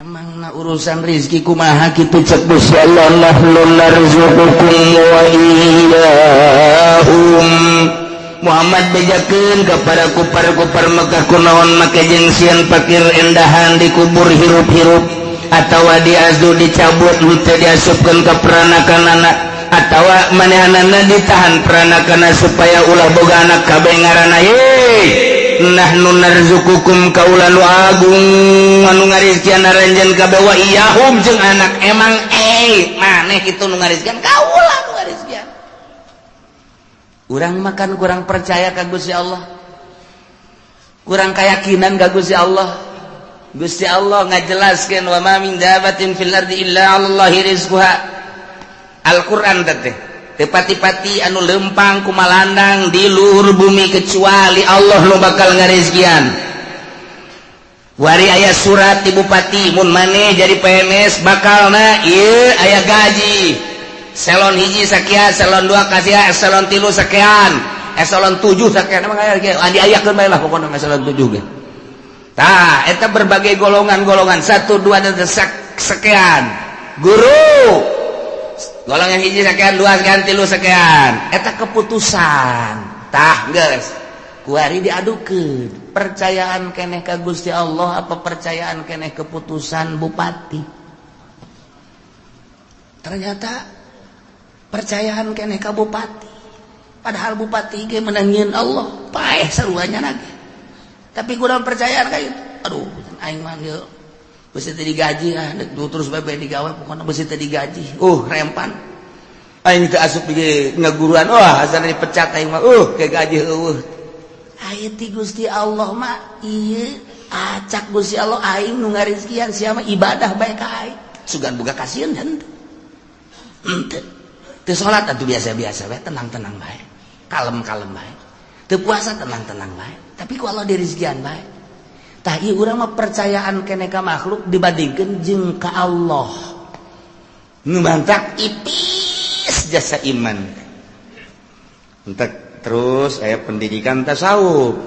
emangna urusan rezeki kumaha kitu cek Gusti Allah nahnu narzuqukum wa iyyahum Muhammad bejakeun ka para kupar-kupar Mekah kunaon make jeung sieun pakir endahan dikubur hirup-hirup atawa diazdu dicabut henteu diasupkeun ka peranakanana atawa manehanana ditahan peranakana supaya ulah boga anak kabeh ngaranna nahnu narzuqukum kaula nu agung anu ngarizkian aranjeun kabeh wa iyyahum jeung anak emang maneh kitu nu ngarizkian kaula nu ngarizkian urang makan kurang percaya ka Gusti Allah kurang keyakinan ka Gusti Allah Gusti Allah ngajelaskeun wa ma min dabatin fil ardi illa 'alallahi rizquha Al-Qur'an teh tepati-pati anu lempang kumalandang di luhur bumi kecuali Allah nu bakal ngarizkian wari aya surat ti bupati mun maneh jadi PNS bakalna ieu aya gaji eselon hiji sakian eselon 2 kasih eselon 3 sakian eselon 7 sakian emang aya diayakeun bae lah pokona eselon 7 ge tah eta berbagai golongan-golongan 1 2 dan sekian guru golongan hiji sekian 2 sekian 3 sekian eta keputusan tah geus kuari diadukeun percayaan keneh ka Gusti Allah apa percayaan keneh keputusan bupati ternyata percayaan keneh ka bupati padahal bupati ge menangieun Allah paeh saruanya lagi tapi kurang percayaan ka itu aduh aing mah geus besi teu digaji terus bae digawe pokona besi teu digaji rempan aing teu asup di ngaguruan asal dipecat aing mah ke gaji eueuh aya ti Gusti Allah mah ieu acak Gusti Allah aing nu ngarizkian sia mah ibadah bae ka aing sugan boga kasieun henteu teu salat atuh biasa-biasa bae tenang-tenang bae kalem-kalem bae teu puasa tenang-tenang bae tapi ku Allah dirizkian bae tah ieu urang mah percayaan keneh ka makhluk dibandingkeun jeung ka Allah nu mantak ipis jasa iman entek terus aya pendidikan tasawuf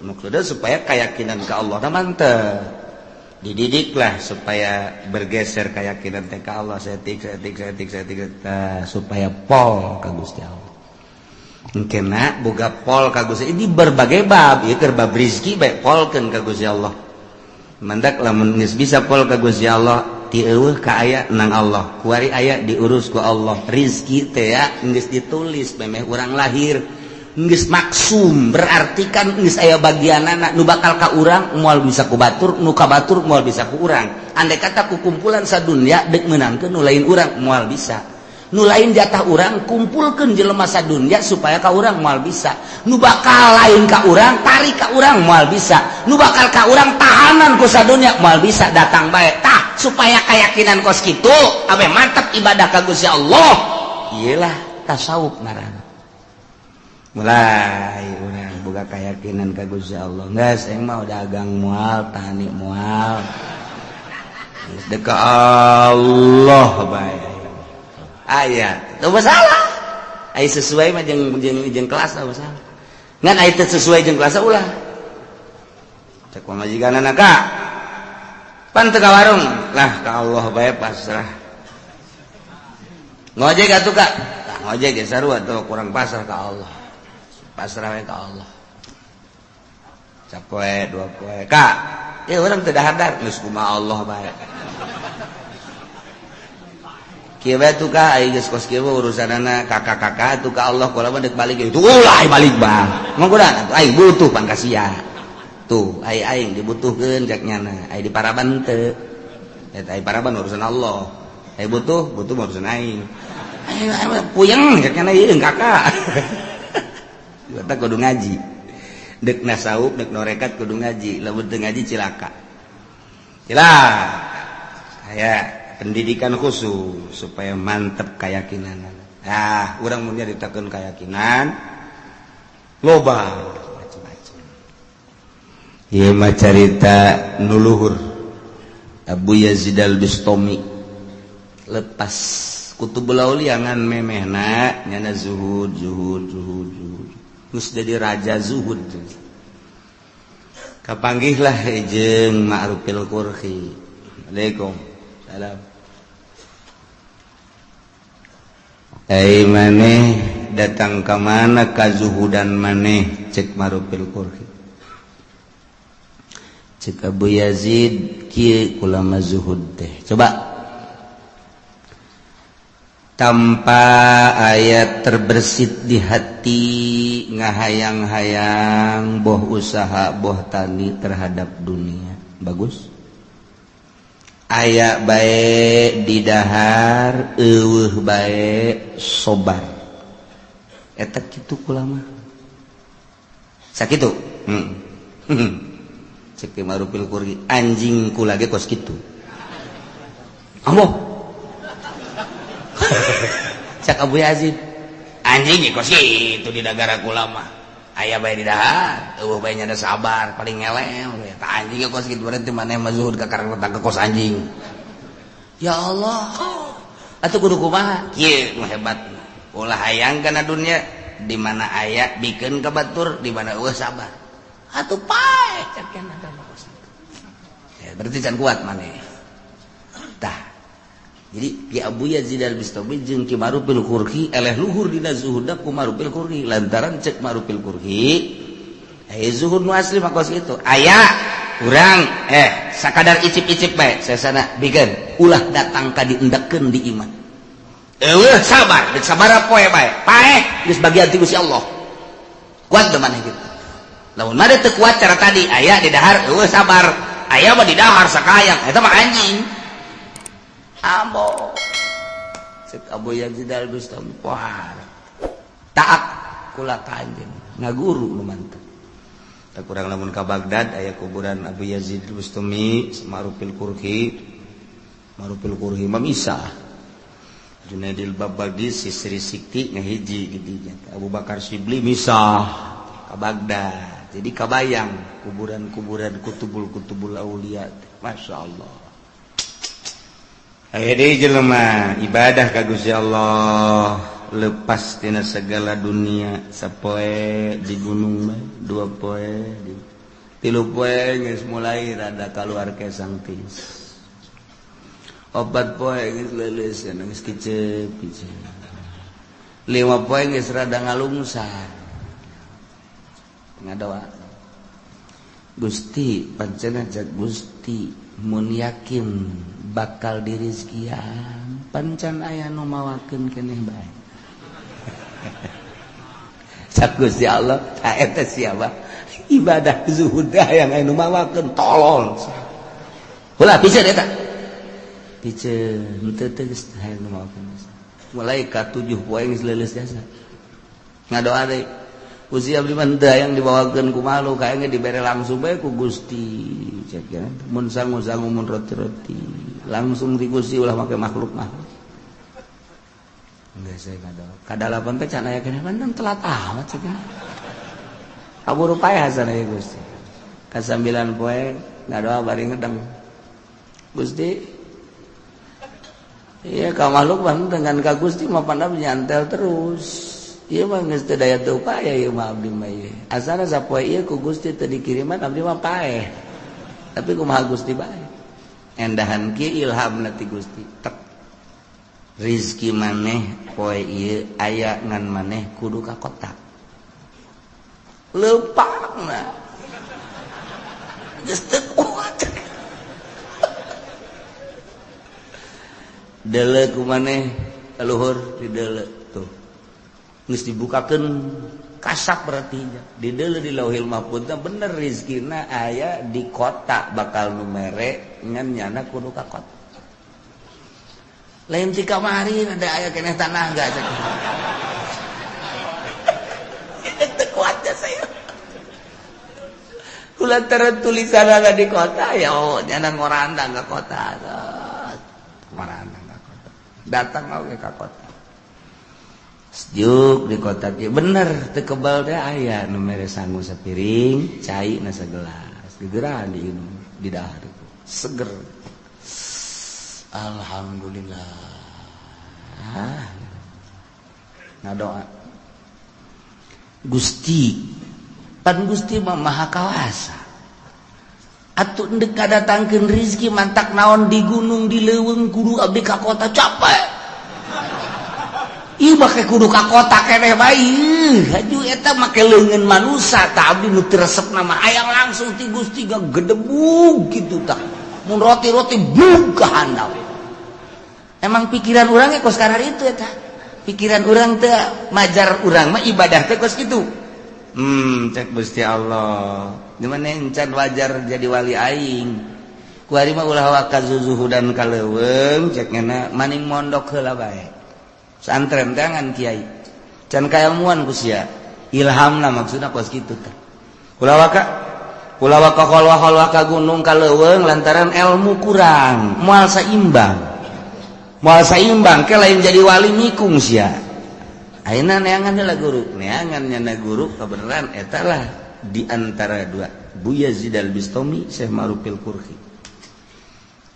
maksudnya supaya keyakinan ka Allah teh mantep dididiklah supaya bergeser keyakinan teh ka Allah setik supaya pol ka Gusti Allah engkena boga pol ka Gusti ini berbagai bab ieu keur bab rezeki bae polkeun ka Gusti Allah mandak lamun geus bisa pol ka Gusti Allah ti eueuh ka aya nang Allah kuari aya diurus ku Allah rezeki teh ya geus ditulis memeh urang lahir geus maksum berarti kan geus aya bagianana nu bakal ka urang moal bisa ku batur, nu ka batur moal bisa ku urang. Andai kata ku kumpulan sadunya dek menangkeun nu lain urang moal bisa. Nu lain jatah urang kumpulkeun jelema sadunya supaya ka urang moal bisa. Nu bakal lain ka urang tarik ka urang moal bisa. Nu bakal ka urang tahanan ku sadunya moal bisa datang bae. Tah supaya keyakinan kos kitu abe mantap ibadah ka Gusti Allah. Iyalah tasawuf ngaranna. Mulai urang boga keyakinan ka Gusti Allah. Geus aing mah dagang moal, tani moal. Geus deuk ka Allah bae. Aya, teu masalah. Ai sesuai mah jeung kelas teu masalah. Ngan ai teu sesuai jeung kelas ulah. Cek pamajikanana Kak. Pan teu ka warung. Lah ka Allah bae pasrah. Ngojek atuh Kak. Nah, ngojek ge sarua atuh kurang pasrah ka Allah. Pasrah ke Allah. Capoe dua poe. Kak, ya orang teu dahar geus kumaha Allah bae. Kieu bae tuh Kak, ai geus kos kieu urusanana kakak-kakak tuh ka Allah kula mah deuk balik itu ulah balik bang. Manggodan atuh ai butuh pangkasia. Tuh, ai aing dibutuhkeun cek nyana. Ai di paraban teu. Eta ai paraban urusan Allah. Ai butuh urusan aing. Ai puyeng cek nyana ieu kakak. Kita kudu ngaji dek nasawuf dek norekat kudu ngaji lamun teu ngaji cilaka lah kayak pendidikan khusus supaya mantep keyakinan. Nah urang mun nyaritakeun keyakinan loba macam-macam ieu mah carita nu luhur Abu Yazid al-Bistami lepas kutubul aulia ngan memehna nyana zuhud geus jadi raja zuhud. Kapanggihlah jeung Ma'rufil Qurhi. Assalamualaikum. Salam. Ai maneh datang ka mana ka zuhudan maneh cek Ma'rufil Qurhi. Cek Abu Yazid kieu kulama zuhud teh. Coba tanpa ayat terbersit di hati ngahayang-hayang boh usaha boh tani terhadap dunia bagus aya bae di dahar eueuh bae sobar eta kitu kula mah sakitu cek Ma'rufil Qurhi anjing kula ge kos kitu ambo cak Abu Yazid anjing kos itu di negara kulama aya bae di dahar eueuh bae nya sabar paling ngelem tah anjing kos kitu berarti maneh mah zuhud ka karang datang ke kos anjing ya Allah atuh kudu kumaha kieu mah hebat ulah hayang kana dunya di mana aya bikeun ka batur di mana eueuh sabar atuh pae cak kana kos ya berarti can kuat maneh tah. Jadi Ki Abu Yazid al-Bistami jeung Ki Ma'rufil Qurhi eleh luhur dina zuhudna ku Ma'rufil Qurhi lantaran cek Ma'rufil Qurhi aya zuhud nu asli mah kos kitu aya urang sakadar icip-icip bae sesana bikeun ulah datang ka diendekkeun di iman eueuh sabar deuk sabaraha poe bae paeh geus bagian ti Gusti Allah kuat teu maneh kitu lamun made teu kuat cara tadi aya di dahar eueuh sabar aya mah di dahar sakayang eta mah anjing ambo cek Abu Yazid al-Bistami pohar taat kula ka anjeun ngaguru nu mantep tak kurang lamun ka Baghdad aya kuburan Abu Yazid al-Bistami Ma'rufil Qurhi mah misah Junaidil Babadi Sisri Sikti ngahiji gedinya Abu Bakar Shibli misah ka Baghdad jadi kabayang kuburan-kuburan kutubul aulia masyaallah. Aya deui jelema ibadah ka Gusti Allah lepas tina segala dunia sapoe di gunung bae dua poe di tilu poe geus mulai rada kaluar kesang tis opat poe geus leuleus geus kicep lima poe geus rada ngalungsar ngadoa Gusti pancena jak Gusti mun yakin bakal dirizkian pancan aya nu mawakeun keneh bae cak Gusti Allah eta siapa ibadah zuhud yang anu mawakeun tolol ulah piceun eta piceun teu teu geus hayang nu mawakeun mulai ka 7 poe geus leuleus jasa ngadoa deui Gusti abdi mah teu hayang dibawakeun ku malu kaengge dibere langsung bae ku Gusti cek ya mun sangu-sangu mun roti-roti langsung di Gusti ulah make makhluk enggak saya kadalapan teh can aya keneh pandang telat amat cek kaburu payah sana ya Gusti ka 9 poe ngadoa bari ngedeng Gusti iya ka makhluk mah dengan ka Gusti mah pandang nyantel terus ieu mah geus teu daya teu upaya ieu mah abdi mah ieu asana sapoe ieu ku Gusti teu dikiriman abdi mah paeh tapi kumaha Gusti bae endahan kieu ilhamna ti Gusti tek rizki maneh poe ieu aya ngan maneh kudu ka kota leupangna geus teu kuat deuleu ku maneh luhur di deuleu tuh geus dibukakeun kasap berarti di deuleu di Lauhil Mahfuz bener rizkina aya di kota bakal nu mere ngan nyana kudu ka kota lain ti kamari ada aya keneh tanah enggak cek itu kuatnya saya kulantaran tulisan di kota ya oh jangan ngorandang ke kota ngorandang ke kota datang oke ke kota sejuk di kota dia bener teu kebal teh aya nu mere sangu sapiring cai na sagelas gegeran di inum di dahar seger alhamdulillah ngadoa Gusti pan Gusti mah maha kawasa atuh endek kadatangkeun rezeki mantak naon di gunung di leuweung kudu abdi ka kota capek ieu make kudu ka kota keneh bae haju eta make leungeun manusia tah abdi nu teu resepna mah hayang langsung ti Gusti gedebug kitu tah mun roti-roti bug ka handap emang pikiran urangnya kos karar itu eta pikiran urang teh majar urang mah ibadah teh kos kitu cek Gusti Allah dimana encan wajar jadi wali aing ku ari mah ulah waka zuzuhudan kaleuweung cek ngana maning mondok heula bae santren teh ngan kiai can kailmuan ku sia ilhamna maksudna kos kitu teh ulah waka kholwa ka gunung kaleuweung lantaran ilmu kurang moal saimbang ke lain jadi wali mikung sia ayeuna neangan heula guru neangan nyana guru kebenaran eta lah di antara dua Buya Yazid Al-Bistami Syekh Ma'rufil Qurhi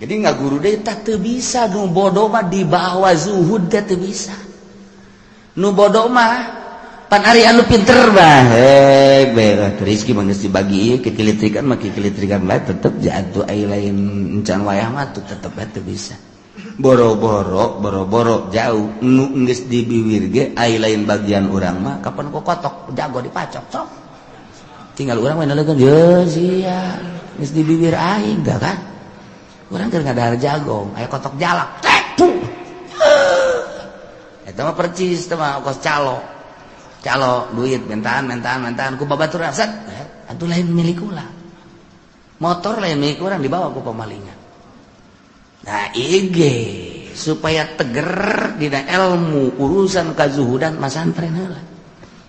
jadi ngaguru deui tah teu bisa nu bodoh mah di bawah zuhud teh teu bisa nu bodoh mah pan ari anu pinter mah berat rezeki mah geus dibagi ieu kekilitrikan mah kekilitrikan bae tetep jatuh ai lain encan wayah mah tetep teu bisa boro-boro jauh nu geus di bibir ge ai lain bagian urang mah kapan ku kotok jago dipacok sok tinggal urang we nalekeun ye sia geus di bibir aing da kan urang keur ngadahar jagong aya kotok jalak eta mah percis teh mah kos calo duit mentaan ku babaturan set atuh lain milik ulah motor lain milik urang dibawa ku pamalingan nah ige supaya teger dina ilmu urusan kazuhudan masantren heula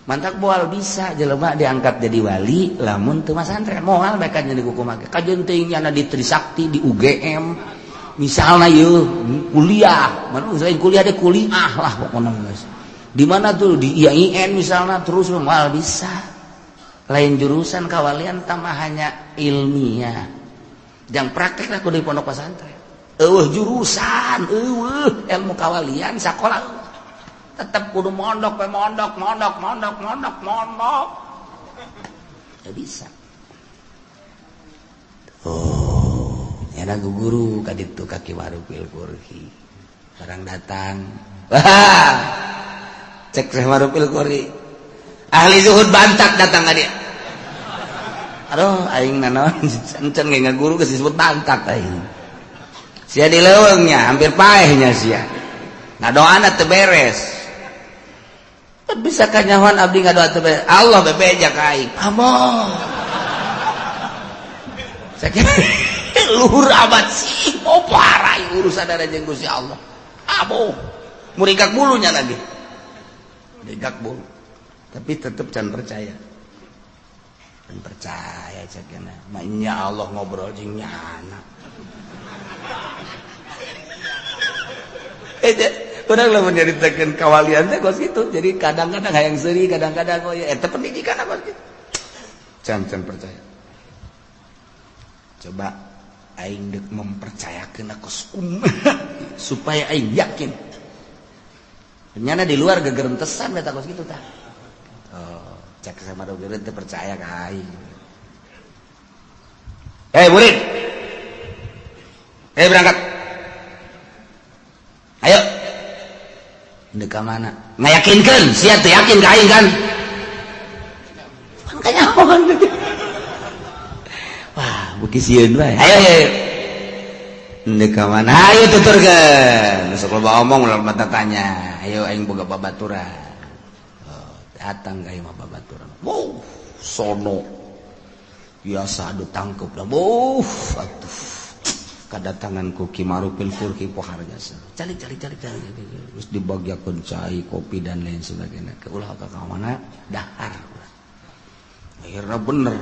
mantak moal bisa jelema diangkat jadi wali lamun teu masantren moal bae kan jadi kumaha kajeun teuing nya di Trisakti di UGM misalna yeuh kuliah mun selain kuliah de kuliah lah pokona geus di mana tuh di IAIN misalna terus moal bisa lain jurusan kawalian tambah hanya ilmiah yang praktek lah kudu di pondok pesantren jurusan ilmu kawalian sakola tetap kudu mondok ya bisa enak guru kaditu kaki Ma'rufil Qurhi orang datang cek Syekh Ma'rufil Qurhi ahli zuhud bantak datang ka dia aduh aing naon encen ge ngaguru geus disebut bantak aing sia di leuweungnya hampir paehnya sia ngadoana teu beres bisa kanyawan abdi ngadoa teh Allah bebeja ka aing amoh saking luhur abad sih oh parah urusan ada jeung Gusti Allah amoh murigak bulunya lagi murigak bulu tapi tetep can percaya dan percaya cakena mainnya Allah ngobrol jeung nyana orang lah menceritakan kawalian teh kos gitu jadi kadang-kadang hayang seuri kadang-kadang oh ya eta pendidikan apa gitu can percaya coba aing dek mempercayakeun kos supaya aing yakin ternyata di luar gegerentesan beta kos gitu tah oh cek sama dogeun teh percaya ka aing murid berangkat ayo deka mana ngayakinkan siap tuh yakin ka aing kan kanyawan wah beuki sieun bae ayo deka mana ayo tuturkeun sok loba omong ulah mata tanya ayo aing boga babaturan datang ka ieu mah babaturan wow sono biasa adu tangkep dah atuh kadatangan ku Ki Marupil Qurhi pohar jasa cari terus dibagiakeun cai kopi dan lain sebagainya ke ulah ka mana dahar akhirnya bener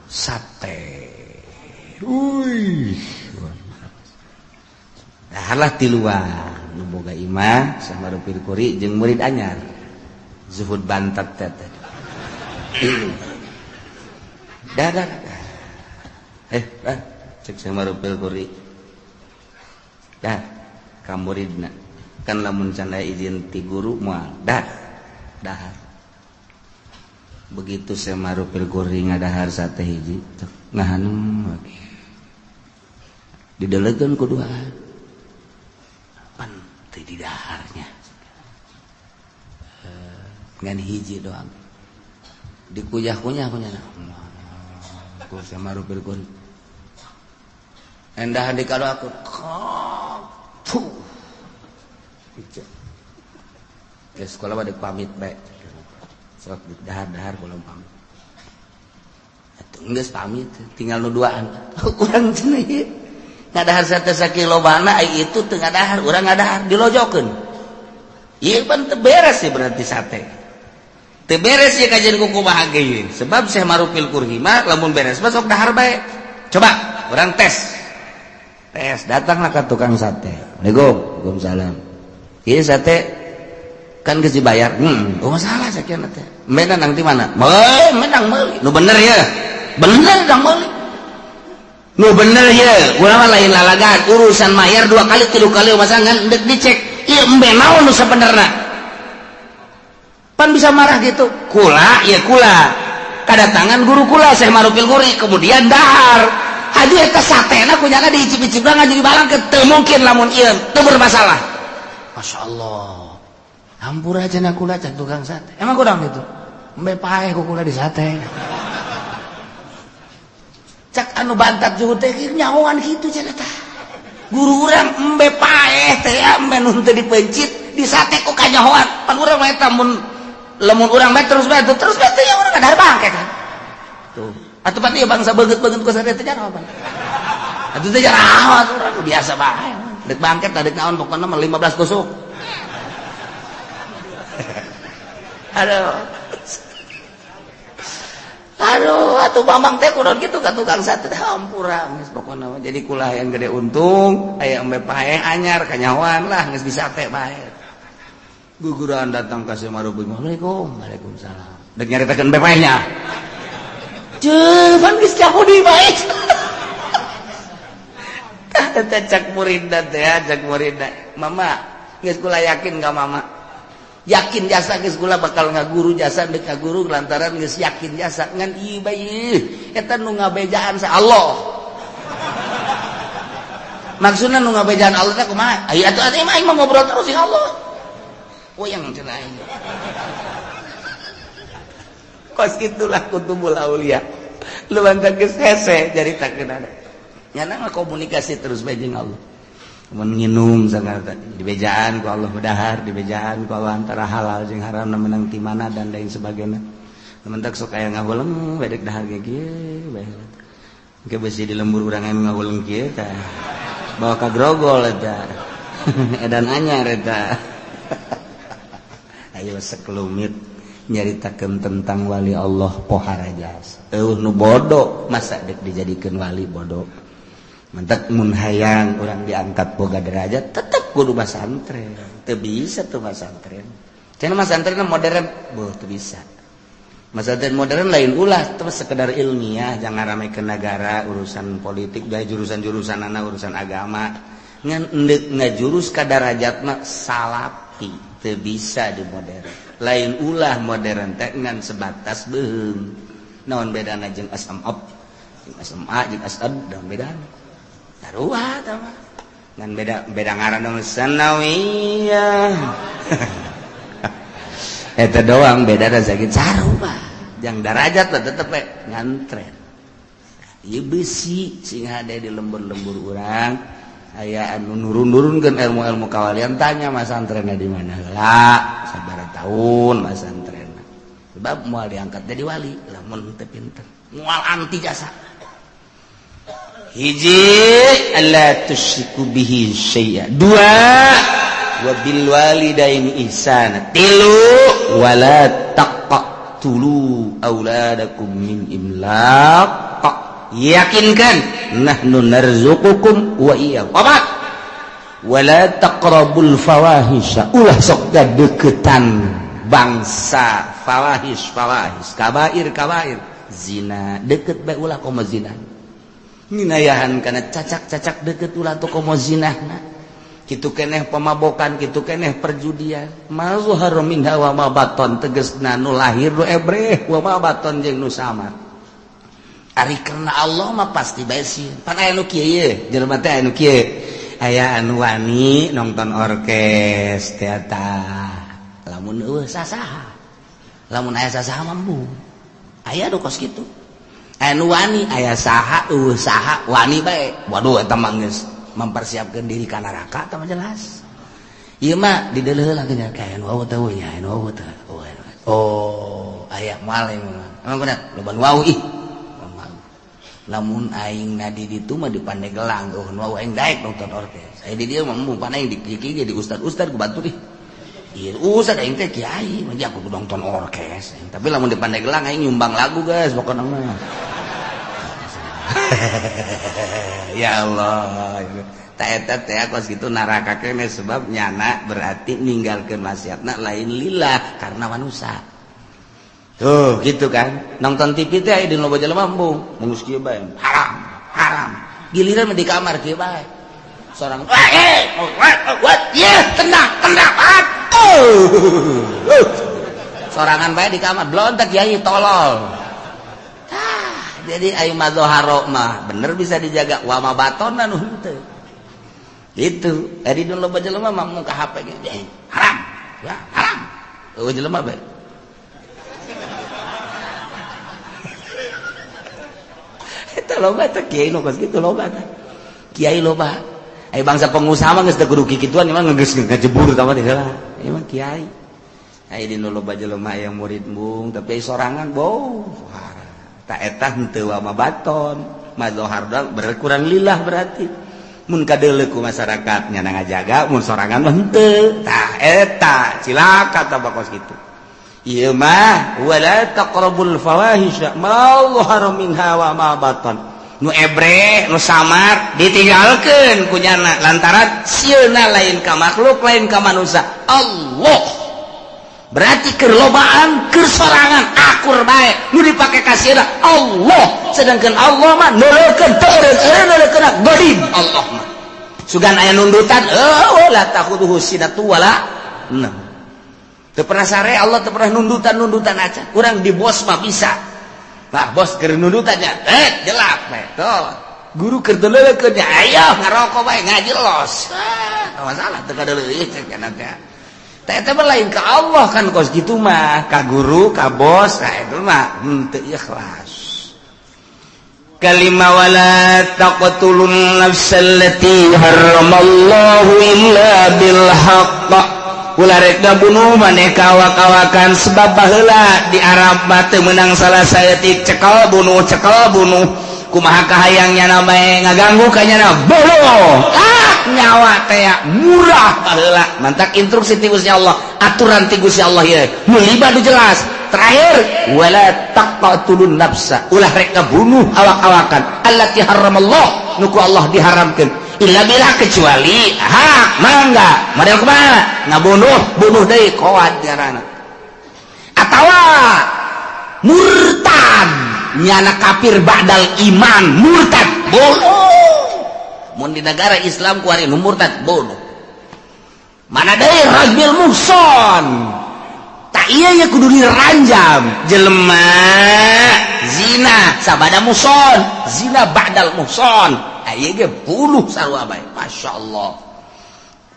sate daharlah tiluan nu boga imah sama Marupil Qurhi jeung murid anyar Zuhud Bantat teh dah cek sama Marupil Qurhi dah ka muridna kan lamun can aya izin ti guru moal dah begitu sama Marupil Qurhi ngadahar sate hiji ngahanum lagi didelegeun ku duaan pan teu didaharnya ngan hiji doang dikuyah-kunyah ku sama Marupil Qurhi endahan dikado aku ke sekolah pada pamit baik sok dahar kalau pamit atuh geus pamit tinggal nu duaan urang cenah ieu ngadahar sate sakilobana itu teu ngadahar urang ngadahar dilojokeun ieu pan teu beres sih berarti sate teu beres ieu kajian ku kumaha ge sebab Syekh Marupil Qurhi mah lamun beres mah sok dahar bae coba urang tes datanglah ke tukang sate Waalaikumsalam ini sate kan geus dibayar oh masalah sakian teh menang nang di mana menang meuli nu bener ya bener dang meuli nu bener ya urang mah lain lalagan urusan mayar 2 kali 3 kali masangan deuk dicek ieu embe naon nu sabenerna pan bisa marah gitu kula kadatangan guru kula Syekh Marupil Qurhi kemudian dahar aduh eta satena kunyana diicip-icipna ngajadi balangkeun teu mungkin lamun ieu teu bermasalah masyaallah hampura cenah kula cak tukang sate emang kurang gitu embe paeh ku kula di sate cak anu Bantat Zuhud teh nyahoan kitu cenah tah guru urang embe paeh teh embe nu teu dipencit di sate ku kanyahoan pan urang mah eta mun lamun urang bae terus bae ya urang ngadahar bangke kan tuh atuh pati bangsa beget-beget ku sate teh apa atuh teh jarang urang biasa bae dek bangket dek naon pokona mah 15 tusuk aduh atuh Bambang teh kunaon kitu ka tukang sate teh hampura geus pokona jadi kulah yang gede untung aya embe paeh anyar kanyawan lah geus bisa teh bae guguran datang ka Syekh Marupil Waalaikumsalam dek nyaritakeun embe paehnya Pan geus cakudi bae. Tah cak muridna teh, cak muridna. Mama, geus kula yakin ka mama. Yakin jasa geus kula bakal ngaguru jasa deuk ka guru lantaran geus yakin jasa ngan ieu bae. Eta nu ngabejaan sa Allah. Maksudna nu ngabejaan Allah teh kumaha? Aya atuh mah aing ngobrol terus jeung Allah. Wayang cenah aing. Kos itulah kutubul aulia lu bantang geus hese jaritakeun ada nyana komunikasi terus bae jeung Allah nginum sangat dibejaan ku Allah bedahar dibejaan ku Allah antara halal jeung haram menang ti mana dan lain sebagainya mentak sok aya ngahuleng bedek dahar ge kieu bae engke beusi di lembur urang aya ngahuleng kieu tah bawa ka grogol eta edan anyar eta ayo sekelumit nyaritakeun tentang wali Allah pohara jas nu bodoh masa dek dijadikeun wali bodoh mentak mun hayang urang diangkat boga derajat tetep kudu pasantren teu bisa tuh pasantren cenah pasantren modern beuh teu bisa pasantren modern lain ulah teu sekedar ilmiah jangan ramekeun negara urusan politik da jurusan-jurusanana urusan agama ngan endeup ngajurus ka darajatna salapi teu bisa di modern lain ulah modern teh ngan sebatas beung naon bedana jeung SMA jeung SMA jeung asad daun bedana taruah tama ngan beda ngaran dong sanawiyah eta doang beda da sakit sarua jang derajat lah tetep ngantren ieu beusi sing hade di lembur-lembur urang aya anu nurun-nurunkeun ilmu-ilmu kawalian tanya mas antrenna di mana heula sabaraha taun mas antrenna sebab moal diangkat jadi wali lamun teu pinter moal anti jasa hiji alla tusyriku bihi syai'a dua wa bil walidaini ihsana tilu wala taqtulu auladakum min imlaq yakinkan nahnu narzuqukum wa iyyahum opat wala taqrabul fawahisha ulah sok deketan bangsa fawahis kabair zina deket bae ulah komo zina nginayahan kana cacak-cacak deket ulah tu komo zinahna kitu keneh pemabokan kitu keneh perjudian mazhar min hawa ma baton tegasna nu lahir nu ebreh wa ma baton jeung nu samar ari karena Allah mah pasti bae sieun pan aya nu kieu ye jelema teh anu kieu aya anu wani nongton orkes teater lamun eueuh sasaha lamun aya sasaha mambu aya nu kos kitu anu wani aya saha eueuh saha wani bae waduh eta mah geus mempersiapkeun diri ka neraka tah jelas ieu mah di deuleuh lah nya kayak anu eueuh teh nya anu eueuh teh oh aya moal emang bener loban wau ih lamun aing nadi ditu mah di Pandeglang wau aing daek nonton orkes aya di dieu mah mun pan aing dikiki jadi ustad-ustad ku batur ih ieu ustad aing teh kiai mah aku kudu nonton orkes tapi lamun di Pandeglang aing nyumbang lagu guys pokona mah ya Allah tak eta teh kos kitu neraka keneh sebab nyana berarti ninggalkeun maksiatna lain lillah karena manusia tuh gitu kan nonton TV teh di loba jelema embung mungus kieu bae haram giliran di kamar kieu bae sorang what tenang sorangan bae di kamar blontak kiai tolol jadi aing mazharo mah bener bisa dijaga wa ma batonna nu henteu itu ari dulu loba jelema mah mun ka HP ge haram ya haram eueuh jelema bae eta loba teh kiai nu kos kitu loba teh kiai loba ai bangsa pengusaha mah geus teu kudu kikituan mah geus ngajebur tah mah heula ieu mah kiai ai dinu loba jelema aya murid embung tapi sorangan boh tak eta henteu wa mabaton mazhar berkurang lillah berarti mun kadeuleu ku masyarakat nya ngajaga mun sorangan mah henteu tah eta cilaka tah bakos kitu ieu mah wala taqrabul fawahisha ma dhahara minha wa ma batan nu ebreh nu samar ditinggalkeun ku nyana lantaran sieuna lain ka makhluk lain ka manusia Allah berarti kerlobaan kersorangan akur bae nu dipake kasieuna Allah sedangkan Allah mah nuleukeun nuleukeun godim Allah mah sugan aya nundutan la takhuduhu sinatu wala nah teu pernah sare Allah teu pernah nundutan aja urang di bos mah bisa nah bos keur nundutannya jelap bae tuh guru keur nuleukeun nya ayo ngarokok bae ngaji los masalah teu kadeuleuh cek kana teh eta mah lain ka Allah kan kos kitu mah ka guru ka bos nah itu mah teu ikhlas kalima wala taqtulun nafsallati haramallahu illa bil haqq ulah rek ngabunuh maneh kawak-kawakan sebab baheula di Arab teu meunang salah saeutik cekel bunuh kumaha kahayangnya namae ngaganggu kanyana bolo nyawa teh murah baheula mantak instruksi ti Gusti Allah aturan ti Gusti Allah ieu nu lima nu jelas terakhir wala taqtulun nafsa ulah rek ngabunuh awak-awakan allati haramallah nu ku Allah diharamkeun illa bila kecuali hak mangga model kumaha ngabunuh deui qawat garana atawa murtad nyana kafir ba'dal iman murtad bunuh mun di negara Islam ku ari nu murtad bunuh mana deui rajmil muhson tak iya ya kudu diranjam jelema zina sabada muhson zina ba'dal muhson aya ge bunuh sarua bae masyaallah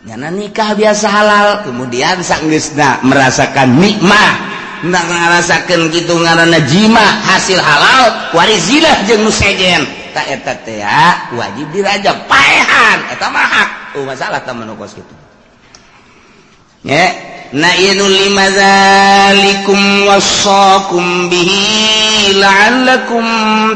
nyana nikah biasa halal kemudian saenggeusna merasakan nikmat ndak ngarasakeun kitu ngaranna jima hasil halal wari zina jeung nu sejen ta eta teh wajib dirajam paehan eta mah hak masalah tah menukos kitu ya na inul limadzalikum wasaqum bihi la'allakum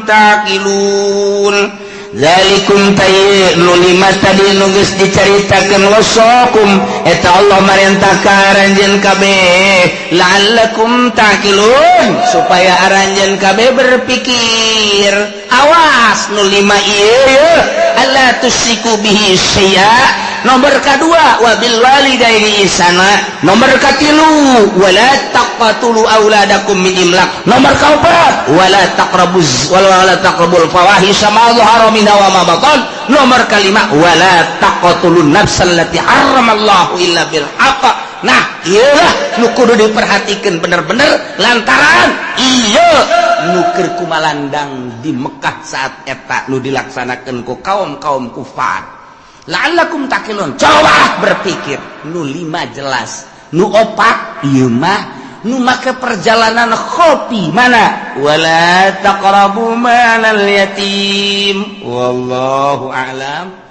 taqilun zalikum tayyinu lima tadi nugas dicaritakeun wasaqum eta Allah marentah ka aranjeun kabeh la'allakum taqilun supaya aranjeun kabeh berpikir awas nu lima ieu alla tusyriku bihi syai'a nomor kedua wabil walidaini ihsana nomor katilu wala taqtulu auladakum min imlaq nomor kaopat wala taqrabul fawahisha ma dhahara minha wa ma batan nomor kalima wala taqtulun nafsallati haramallahu illa bil haqq nah ieulah nu kudu diperhatikeun bener-bener lantaran ieu nu keur kumalandang di Mekah saat eta nu dilaksanakeun ku kaum-kaum kufar la'allakum taqilun coba berpikir nu lima jelas nu opat ieu mah nu make perjalanan khofi mana wala taqrabu malal yatim wallahu a'lam